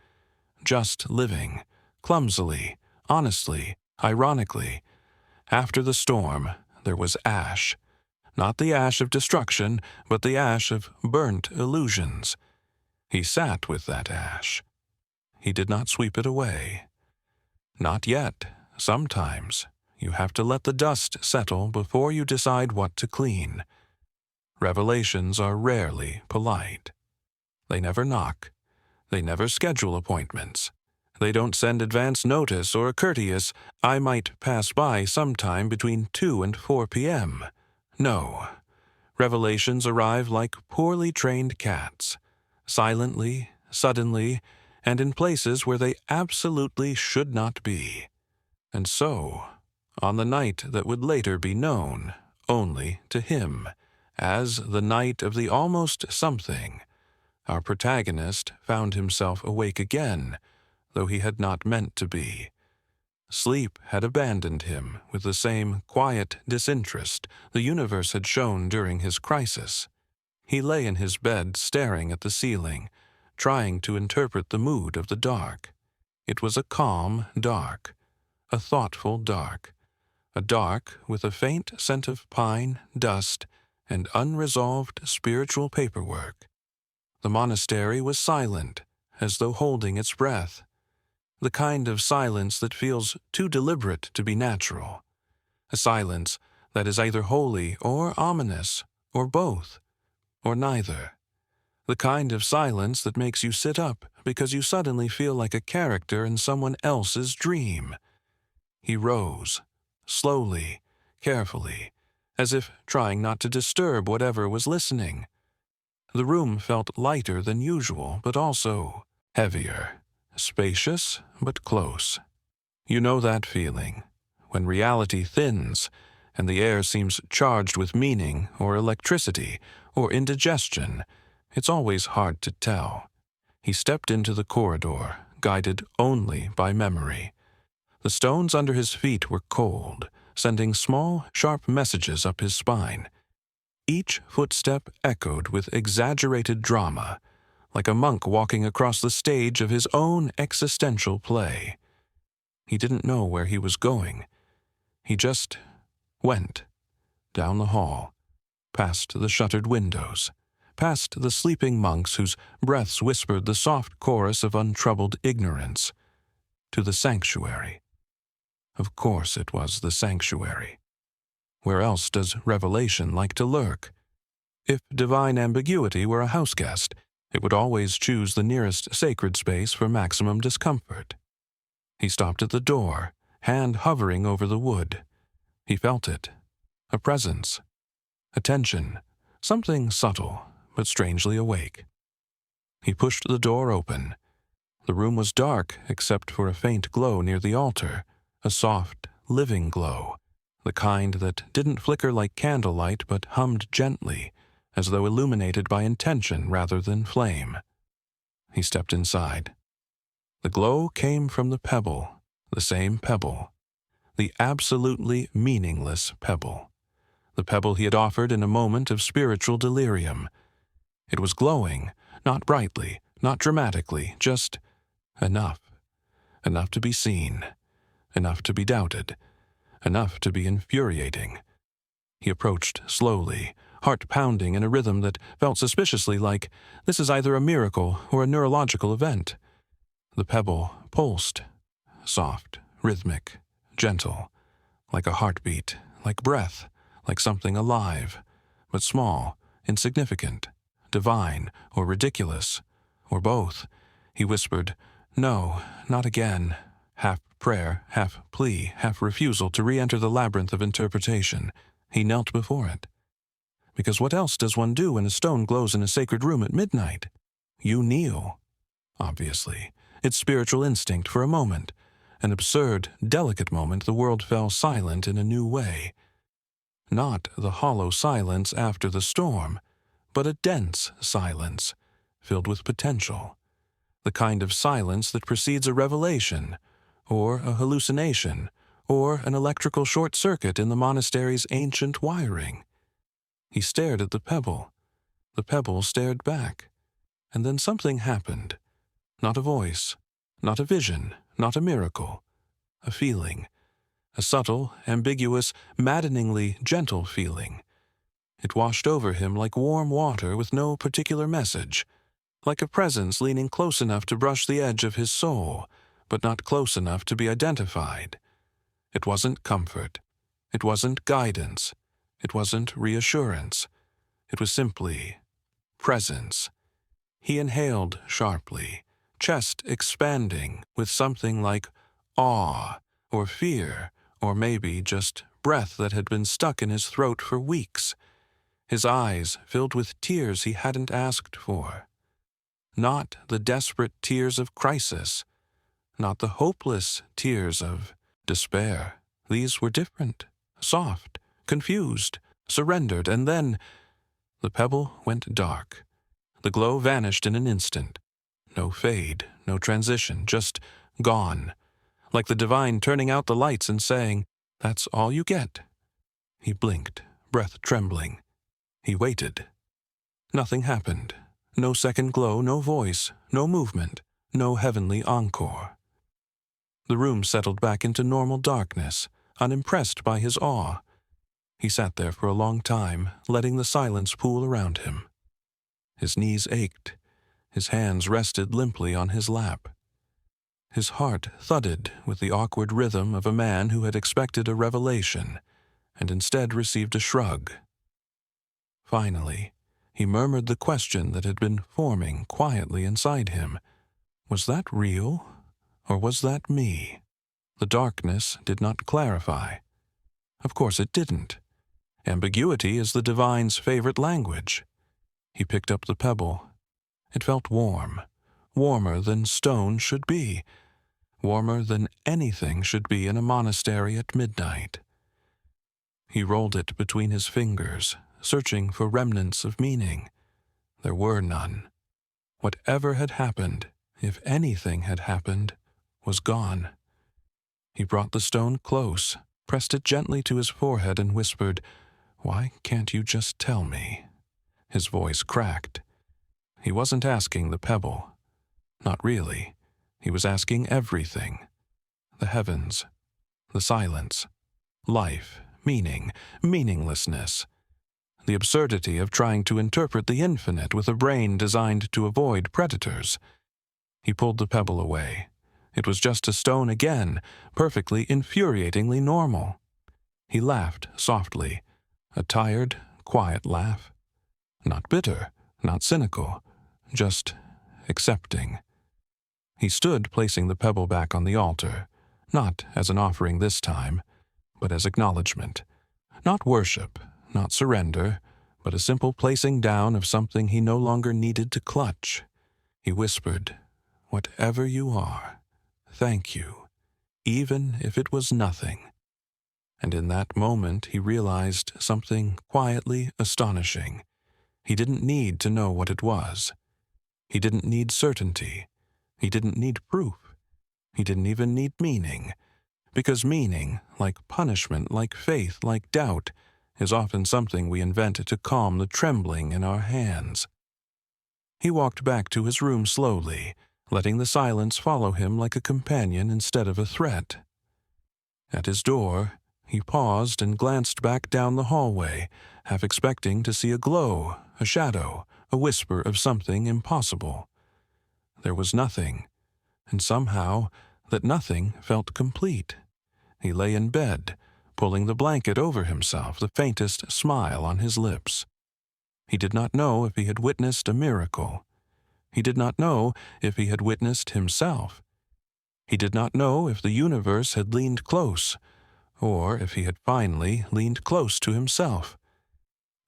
Just living, clumsily, honestly, ironically. After the storm, there was ash. Not the ash of destruction, but the ash of burnt illusions. He sat with that ash. He did not sweep it away. Not yet. Sometimes you have to let the dust settle before you decide what to clean. Revelations are rarely polite. They never knock. They never schedule appointments. They don't send advance notice or a courteous, "I might pass by sometime between 2 and 4 p.m." No. Revelations arrive like poorly trained cats, silently, suddenly, and in places where they absolutely should not be. And so, on the night that would later be known, only to him. As the night of the almost something, our protagonist found himself awake again, though he had not meant to be. Sleep had abandoned him with the same quiet disinterest the universe had shown during his crisis. He lay in his bed staring at the ceiling, trying to interpret the mood of the dark. It was a calm dark, a thoughtful dark, a dark with a faint scent of pine, dust, and unresolved spiritual paperwork. The monastery was silent, as though holding its breath, the kind of silence that feels too deliberate to be natural, a silence that is either holy or ominous, or both, or neither, the kind of silence that makes you sit up because you suddenly feel like a character in someone else's dream. He rose, slowly, carefully, as if trying not to disturb whatever was listening. The room felt lighter than usual, but also heavier, spacious but close. You know that feeling, when reality thins and the air seems charged with meaning or electricity or indigestion. It's always hard to tell. He stepped into the corridor, guided only by memory. The stones under his feet were cold, sending small, sharp messages up his spine. Each footstep echoed with exaggerated drama, like a monk walking across the stage of his own existential play. He didn't know where he was going. He just went, down the hall, past the shuttered windows, past the sleeping monks whose breaths whispered the soft chorus of untroubled ignorance, to the sanctuary. Of course it was the sanctuary. Where else does revelation like to lurk? If divine ambiguity were a house guest, it would always choose the nearest sacred space for maximum discomfort. He stopped at the door, hand hovering over the wood. He felt it. A presence. A tension. Something subtle, but strangely awake. He pushed the door open. The room was dark except for a faint glow near the altar, a soft, living glow, the kind that didn't flicker like candlelight but hummed gently, as though illuminated by intention rather than flame. He stepped inside. The glow came from the pebble, the same pebble, the absolutely meaningless pebble, the pebble he had offered in a moment of spiritual delirium. It was glowing, not brightly, not dramatically, just enough. Enough to be seen, enough to be doubted, enough to be infuriating. He approached slowly, heart pounding in a rhythm that felt suspiciously like this is either a miracle or a neurological event. The pebble pulsed, soft, rhythmic, gentle, like a heartbeat, like breath, like something alive, but small, insignificant, divine, or ridiculous, or both. He whispered, "No, not again," half prayer, half plea, half refusal to re-enter the labyrinth of interpretation. He knelt before it. Because what else does one do when a stone glows in a sacred room at midnight? You kneel. Obviously. It's spiritual instinct for a moment. An absurd, delicate moment the world fell silent in a new way. Not the hollow silence after the storm, but a dense silence, filled with potential. The kind of silence that precedes a revelation, or a hallucination, or an electrical short circuit in the monastery's ancient wiring. He stared at the pebble. The pebble stared back. And then something happened. Not a voice, not a vision, not a miracle. A feeling. A subtle, ambiguous, maddeningly gentle feeling. It washed over him like warm water with no particular message. Like a presence leaning close enough to brush the edge of his soul, but not close enough to be identified. It wasn't comfort. It wasn't guidance. It wasn't reassurance. It was simply presence. He inhaled sharply, chest expanding with something like awe or fear, or maybe just breath that had been stuck in his throat for weeks. His eyes filled with tears he hadn't asked for. Not the desperate tears of crisis, not the hopeless tears of despair. These were different, soft, confused, surrendered, and then the pebble went dark. The glow vanished in an instant. No fade, no transition, just gone, like the divine turning out the lights and saying, "That's all you get." He blinked, breath trembling. He waited. Nothing happened. No second glow, no voice, no movement, no heavenly encore. The room settled back into normal darkness, unimpressed by his awe. He sat there for a long time, letting the silence pool around him. His knees ached. His hands rested limply on his lap. His heart thudded with the awkward rhythm of a man who had expected a revelation, and instead received a shrug. Finally, he murmured the question that had been forming quietly inside him. Was that real, or was that me? The darkness did not clarify. Of course it didn't. Ambiguity is the divine's favorite language. He picked up the pebble. It felt warm, warmer than stone should be, warmer than anything should be in a monastery at midnight. He rolled it between his fingers, searching for remnants of meaning. There were none. Whatever had happened, if anything had happened, was gone. He brought the stone close, pressed it gently to his forehead, and whispered, "Why can't you just tell me?" His voice cracked. He wasn't asking the pebble. Not really. He was asking everything. The heavens, the silence, life, meaning, meaninglessness. The absurdity of trying to interpret the infinite with a brain designed to avoid predators. He pulled the pebble away. It was just a stone again, perfectly, infuriatingly normal. He laughed softly, a tired, quiet laugh. Not bitter, not cynical, just accepting. He stood placing the pebble back on the altar, not as an offering this time, but as acknowledgement. Not worship, not surrender, but a simple placing down of something he no longer needed to clutch. He whispered, "Whatever you are, thank you, even if it was nothing." And in that moment he realized something quietly astonishing. He didn't need to know what it was. He didn't need certainty. He didn't need proof. He didn't even need meaning. Because meaning, like punishment, like faith, like doubt, is often something we invent to calm the trembling in our hands. He walked back to his room slowly, letting the silence follow him like a companion instead of a threat. At his door, he paused and glanced back down the hallway, half expecting to see a glow, a shadow, a whisper of something impossible. There was nothing, and somehow that nothing felt complete. He lay in bed, pulling the blanket over himself, the faintest smile on his lips. He did not know if he had witnessed a miracle. He did not know if he had witnessed himself. He did not know if the universe had leaned close, or if he had finally leaned close to himself.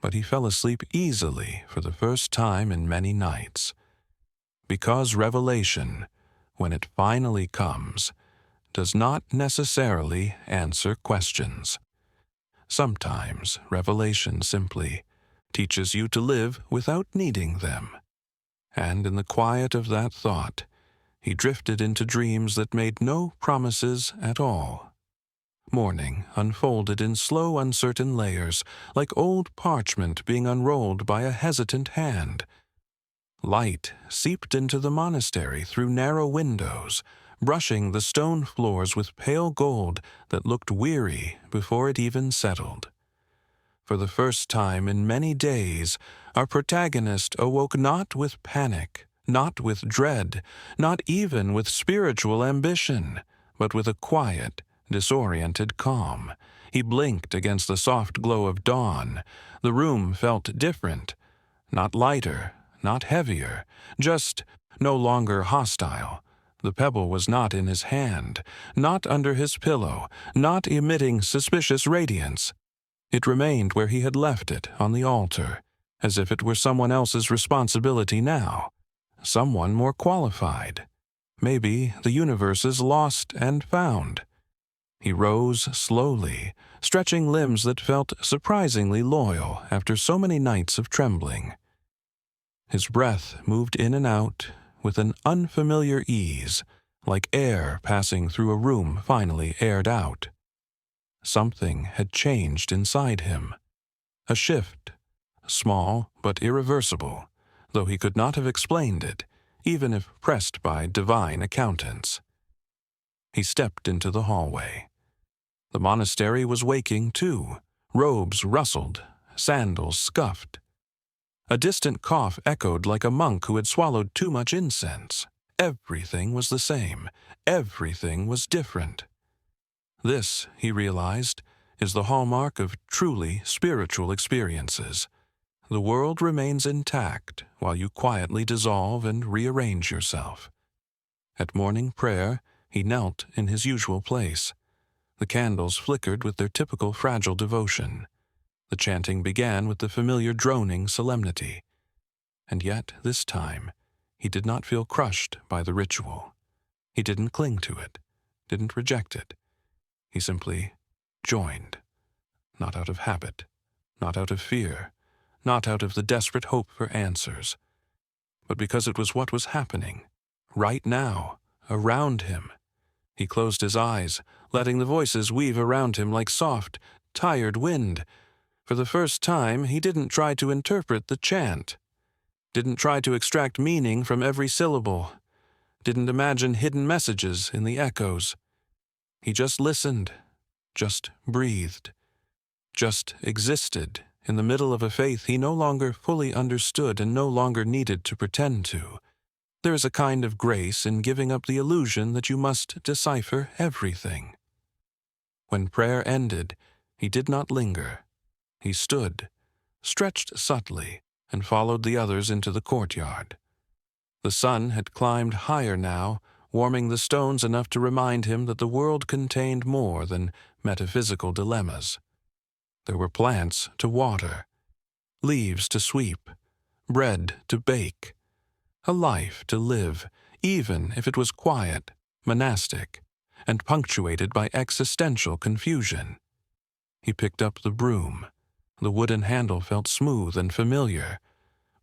But he fell asleep easily for the first time in many nights. Because revelation, when it finally comes, does not necessarily answer questions. Sometimes revelation simply teaches you to live without needing them. And in the quiet of that thought, he drifted into dreams that made no promises at all. Morning unfolded in slow, uncertain layers, like old parchment being unrolled by a hesitant hand. Light seeped into the monastery through narrow windows, brushing the stone floors with pale gold that looked weary before it even settled. For the first time in many days, our protagonist awoke not with panic, not with dread, not even with spiritual ambition, but with a quiet, disoriented calm. He blinked against the soft glow of dawn. The room felt different, not lighter, not heavier, just no longer hostile. The pebble was not in his hand, not under his pillow, not emitting suspicious radiance. It remained where he had left it, on the altar, as if it were someone else's responsibility now, someone more qualified. Maybe the universe's lost and found. He rose slowly, stretching limbs that felt surprisingly loyal after so many nights of trembling. His breath moved in and out with an unfamiliar ease, like air passing through a room finally aired out. Something had changed inside him. A shift, small but irreversible, though he could not have explained it, even if pressed by divine accountants. He stepped into the hallway. The monastery was waking too. Robes rustled, sandals scuffed. A distant cough echoed like a monk who had swallowed too much incense. Everything was the same. Everything was different. This, he realized, is the hallmark of truly spiritual experiences. The world remains intact while you quietly dissolve and rearrange yourself. At morning prayer, he knelt in his usual place. The candles flickered with their typical fragile devotion. The chanting began with the familiar droning solemnity. And yet, this time, he did not feel crushed by the ritual. He didn't cling to it, didn't reject it. He simply joined, not out of habit, not out of fear, not out of the desperate hope for answers, but because it was what was happening, right now, around him. He closed his eyes, letting the voices weave around him like soft, tired wind. For the first time, he didn't try to interpret the chant, didn't try to extract meaning from every syllable, didn't imagine hidden messages in the echoes. He just listened, just breathed, just existed in the middle of a faith he no longer fully understood and no longer needed to pretend to. There is a kind of grace in giving up the illusion that you must decipher everything. When prayer ended, he did not linger. He stood, stretched subtly, and followed the others into the courtyard. The sun had climbed higher now, warming the stones enough to remind him that the world contained more than metaphysical dilemmas. There were plants to water, leaves to sweep, bread to bake, a life to live, even if it was quiet, monastic, and punctuated by existential confusion. He picked up the broom. The wooden handle felt smooth and familiar,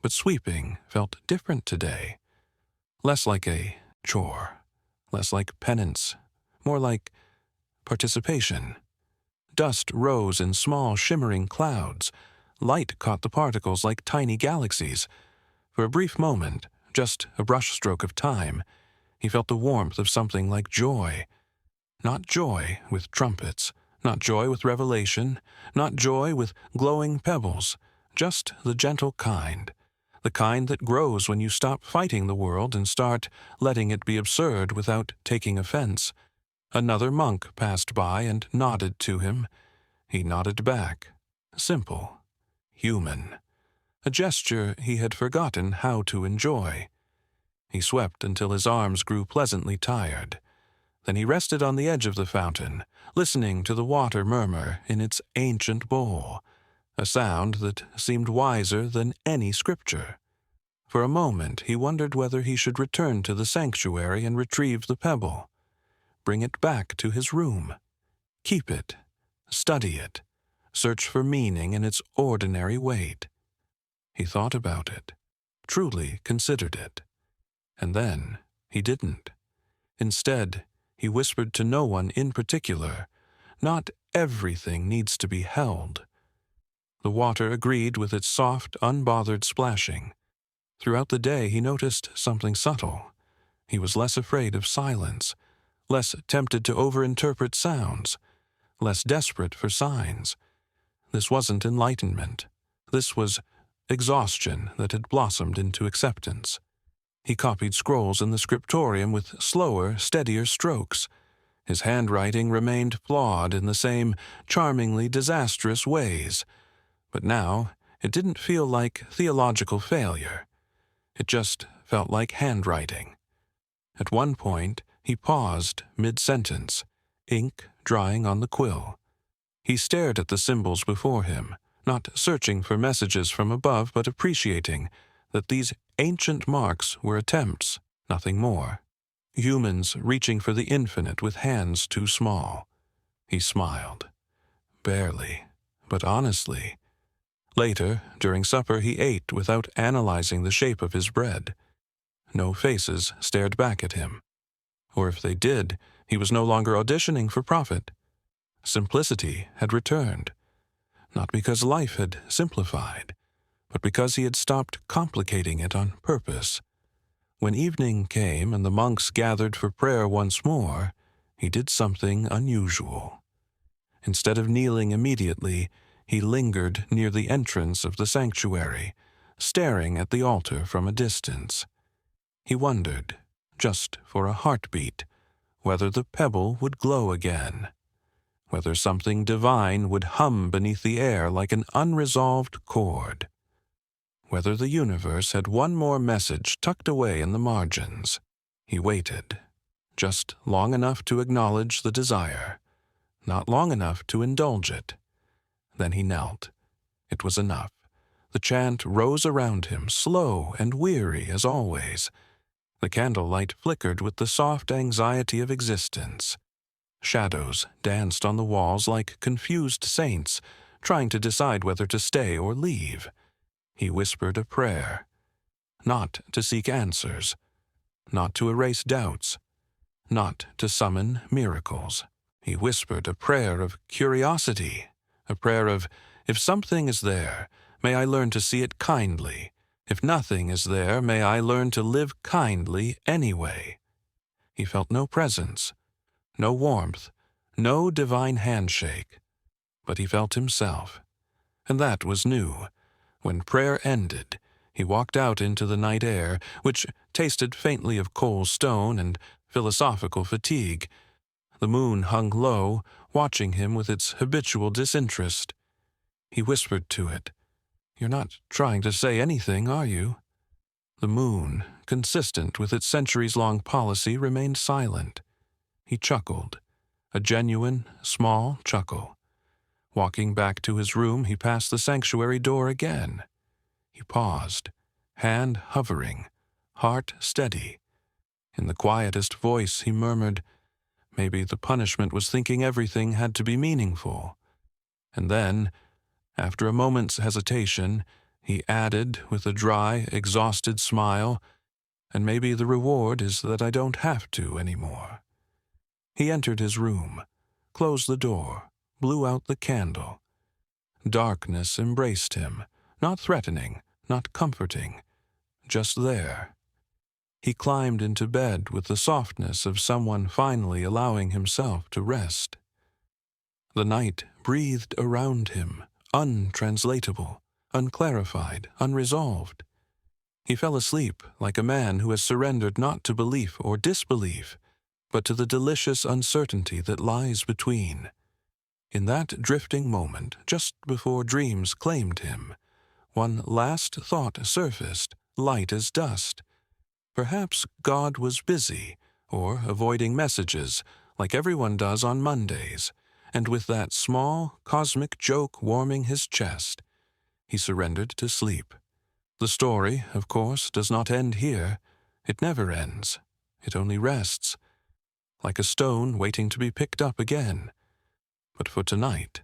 but sweeping felt different today. Less like a chore, less like penance, more like participation. Dust rose in small, shimmering clouds. Light caught the particles like tiny galaxies. For a brief moment, just a brushstroke of time, he felt the warmth of something like joy. Not joy with trumpets, not joy with revelation, not joy with glowing pebbles, just the gentle kind, the kind that grows when you stop fighting the world and start letting it be absurd without taking offense. Another monk passed by and nodded to him. He nodded back. Simple, human. A gesture he had forgotten how to enjoy. He swept until his arms grew pleasantly tired. Then he rested on the edge of the fountain, listening to the water murmur in its ancient bowl, a sound that seemed wiser than any scripture. For a moment he wondered whether he should return to the sanctuary and retrieve the pebble. Bring it back to his room. Keep it. Study it. Search for meaning in its ordinary weight. He thought about it, truly considered it. And then he didn't. Instead, he whispered to no one in particular, "Not everything needs to be held." The water agreed with its soft, unbothered splashing. Throughout the day he noticed something subtle. He was less afraid of silence, less tempted to overinterpret sounds, less desperate for signs. This wasn't enlightenment. This was exhaustion that had blossomed into acceptance. He copied scrolls in the scriptorium with slower, steadier strokes. His handwriting remained flawed in the same charmingly disastrous ways. But now it didn't feel like theological failure. It just felt like handwriting. At one point, he paused mid-sentence, ink drying on the quill. He stared at the symbols before him, not searching for messages from above, but appreciating that these ancient marks were attempts, nothing more. Humans reaching for the infinite with hands too small. He smiled. Barely, but honestly. Later, during supper, he ate without analyzing the shape of his bread. No faces stared back at him. Or if they did, he was no longer auditioning for profit. Simplicity had returned. Not because life had simplified, but because he had stopped complicating it on purpose. When evening came and the monks gathered for prayer once more, he did something unusual. Instead of kneeling immediately, he lingered near the entrance of the sanctuary, staring at the altar from a distance. He wondered, just for a heartbeat, whether the pebble would glow again, whether something divine would hum beneath the air like an unresolved chord, whether the universe had one more message tucked away in the margins. He waited, just long enough to acknowledge the desire, not long enough to indulge it. Then he knelt. It was enough. The chant rose around him, slow and weary as always. The candlelight flickered with the soft anxiety of existence. Shadows danced on the walls like confused saints, trying to decide whether to stay or leave. He whispered a prayer, not to seek answers, not to erase doubts, not to summon miracles. He whispered a prayer of curiosity, a prayer of, if something is there, may I learn to see it kindly. If nothing is there, may I learn to live kindly anyway. He felt no presence, no warmth, no divine handshake, but he felt himself. And that was new. When prayer ended, he walked out into the night air, which tasted faintly of coal stone and philosophical fatigue. The moon hung low, watching him with its habitual disinterest. He whispered to it, "You're not trying to say anything, are you?" The moon, consistent with its centuries-long policy, remained silent. He chuckled, a genuine, small chuckle. Walking back to his room, he passed the sanctuary door again. He paused, hand hovering, heart steady. In the quietest voice, he murmured, maybe the punishment was thinking everything had to be meaningful. And then, after a moment's hesitation, he added with a dry, exhausted smile, and maybe the reward is that I don't have to anymore. He entered his room, closed the door, blew out the candle. Darkness embraced him, not threatening, not comforting, just there. He climbed into bed with the softness of someone finally allowing himself to rest. The night breathed around him, untranslatable, unclarified, unresolved. He fell asleep like a man who has surrendered not to belief or disbelief, but to the delicious uncertainty that lies between. In that drifting moment, just before dreams claimed him, one last thought surfaced, light as dust. Perhaps God was busy, or avoiding messages, like everyone does on Mondays, and with that small, cosmic joke warming his chest, he surrendered to sleep. The story, of course, does not end here. It never ends. It only rests, like a stone waiting to be picked up again. But for tonight,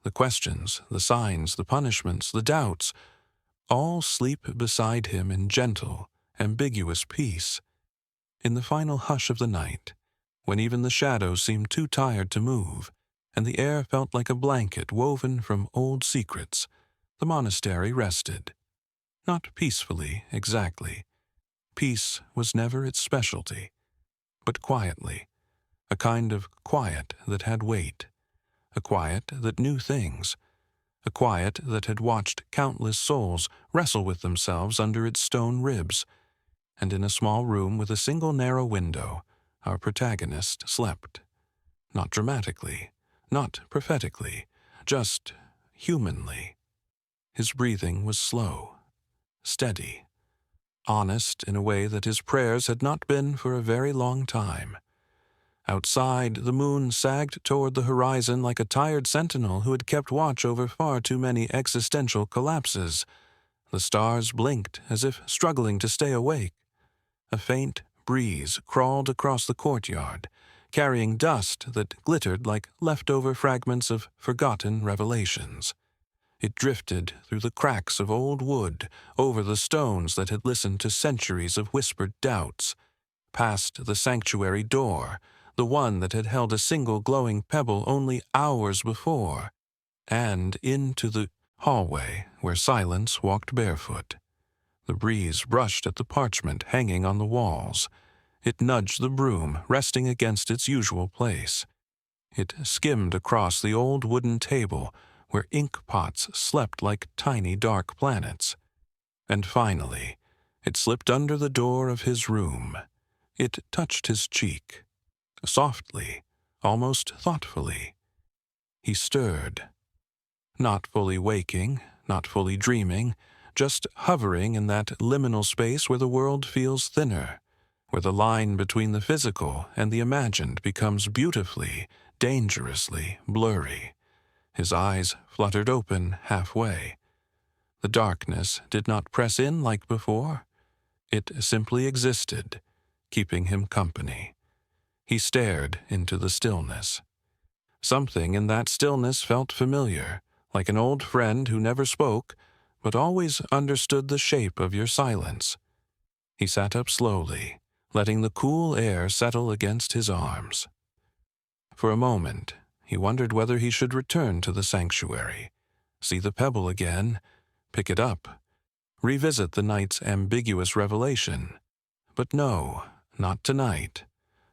the questions, the signs, the punishments, the doubts, all sleep beside him in gentle, ambiguous peace. In the final hush of the night, when even the shadows seemed too tired to move, and the air felt like a blanket woven from old secrets, the monastery rested. Not peacefully, exactly. Peace was never its specialty, but quietly, a kind of quiet that had weight, a quiet that knew things, a quiet that had watched countless souls wrestle with themselves under its stone ribs. And in a small room with a single narrow window, our protagonist slept. Not dramatically, not prophetically, just humanly. His breathing was slow, steady, honest in a way that his prayers had not been for a very long time. Outside, the moon sagged toward the horizon like a tired sentinel who had kept watch over far too many existential collapses. The stars blinked as if struggling to stay awake. A faint breeze crawled across the courtyard, carrying dust that glittered like leftover fragments of forgotten revelations. It drifted through the cracks of old wood, over the stones that had listened to centuries of whispered doubts, past the sanctuary door, the one that had held a single glowing pebble only hours before, and into the hallway where Silence walked barefoot. The breeze brushed at the parchment hanging on the walls. It nudged the broom, resting against its usual place. It skimmed across the old wooden table where ink pots slept like tiny dark planets. And finally, it slipped under the door of his room. It touched his cheek. Softly, almost thoughtfully. He stirred. Not fully waking, not fully dreaming, just hovering in that liminal space where the world feels thinner, where the line between the physical and the imagined becomes beautifully, dangerously blurry. His eyes fluttered open halfway. The darkness did not press in like before. It simply existed, keeping him company. He stared into the stillness. Something in that stillness felt familiar, like an old friend who never spoke, but always understood the shape of your silence. He sat up slowly, letting the cool air settle against his arms. For a moment, he wondered whether he should return to the sanctuary, see the pebble again, pick it up, revisit the night's ambiguous revelation. But no, not tonight.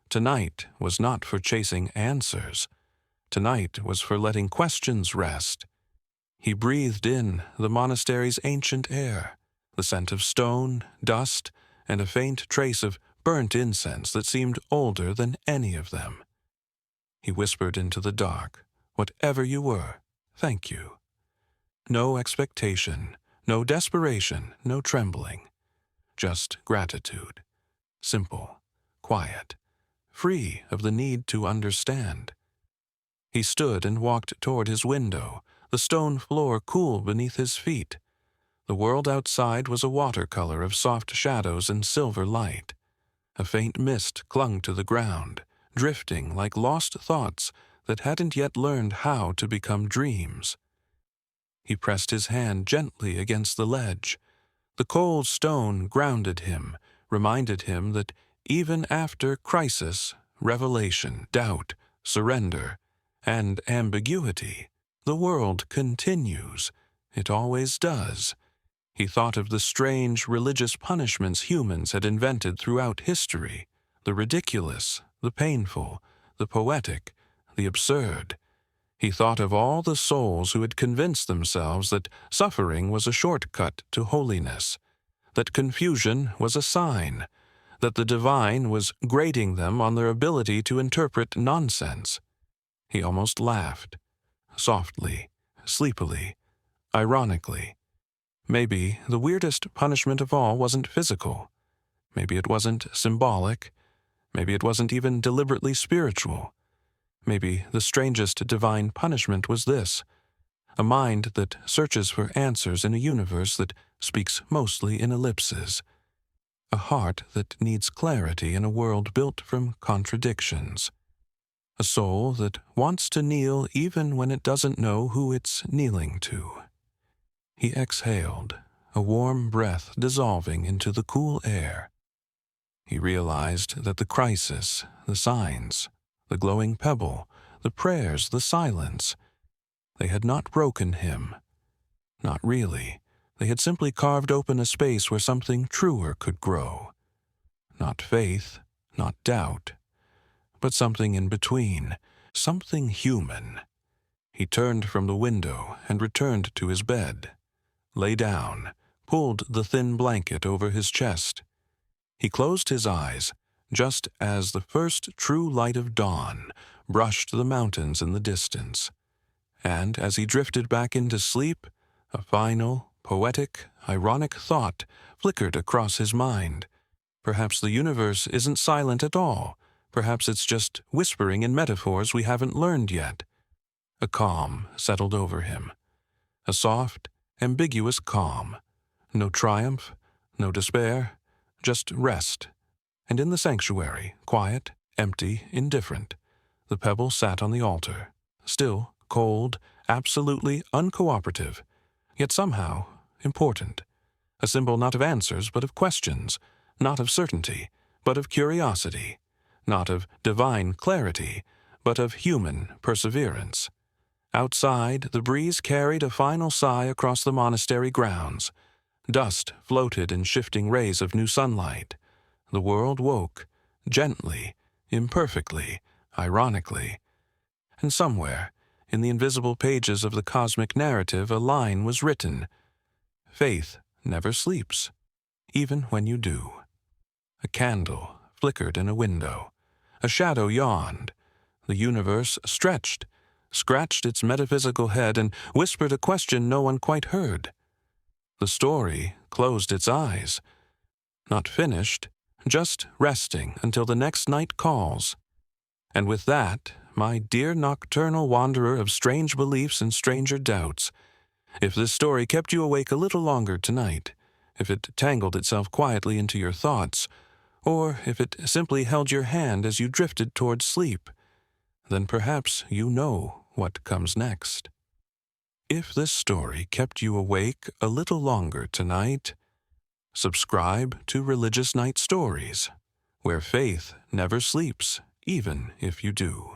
Tonight was not for chasing answers. Tonight was for letting questions rest. He breathed in the monastery's ancient air, the scent of stone, dust, and a faint trace of burnt incense that seemed older than any of them. He whispered into the dark, "Whatever you were, thank you." No expectation, no desperation, no trembling. Just gratitude. Simple, quiet, free of the need to understand. He stood and walked toward his window, the stone floor cool beneath his feet. The world outside was a watercolor of soft shadows and silver light. A faint mist clung to the ground, drifting like lost thoughts that hadn't yet learned how to become dreams. He pressed his hand gently against the ledge. The cold stone grounded him, reminded him that even after crisis, revelation, doubt, surrender, and ambiguity, the world continues. It always does. He thought of the strange religious punishments humans had invented throughout history, the ridiculous, the painful, the poetic, the absurd. He thought of all the souls who had convinced themselves that suffering was a shortcut to holiness, that confusion was a sign, that the divine was grading them on their ability to interpret nonsense. He almost laughed, softly, sleepily, ironically. Maybe the weirdest punishment of all wasn't physical. Maybe it wasn't symbolic. Maybe it wasn't even deliberately spiritual. Maybe the strangest divine punishment was this: a mind that searches for answers in a universe that speaks mostly in ellipses. A heart that needs clarity in a world built from contradictions. A soul that wants to kneel even when it doesn't know who it's kneeling to. He exhaled, a warm breath dissolving into the cool air. He realized that the crisis, the signs, the glowing pebble, the prayers, the silence, they had not broken him. Not really. They had simply carved open a space where something truer could grow. Not faith, not doubt, but something in between, something human. He turned from the window and returned to his bed, lay down, pulled the thin blanket over his chest. He closed his eyes, just as the first true light of dawn brushed the mountains in the distance. And as he drifted back into sleep, a final, poetic, ironic thought flickered across his mind. Perhaps the universe isn't silent at all. Perhaps it's just whispering in metaphors we haven't learned yet. A calm settled over him. A soft, ambiguous calm. No triumph, no despair, just rest. And in the sanctuary, quiet empty, indifferent. The pebble sat on the altar, still, cold, absolutely uncooperative, yet somehow important. A symbol not of answers, but of questions, not of certainty, but of curiosity, not of divine clarity, but of human perseverance. Outside, the breeze carried a final sigh across the monastery grounds. Dust floated in shifting rays of new sunlight. The world woke, gently, imperfectly, ironically. And somewhere, in the invisible pages of the cosmic narrative, a line was written: Faith never sleeps, even when you do. A candle flickered in a window. A shadow yawned. The universe stretched, scratched its metaphysical head, and whispered a question no one quite heard. The story closed its eyes. Not finished, just resting until the next night calls. And with that, my dear nocturnal wanderer of strange beliefs and stranger doubts, if this story kept you awake a little longer tonight, if it tangled itself quietly into your thoughts, or if it simply held your hand as you drifted towards sleep, then perhaps you know what comes next. If this story kept you awake a little longer tonight, subscribe to Religious Night Stories, where faith never sleeps, even if you do.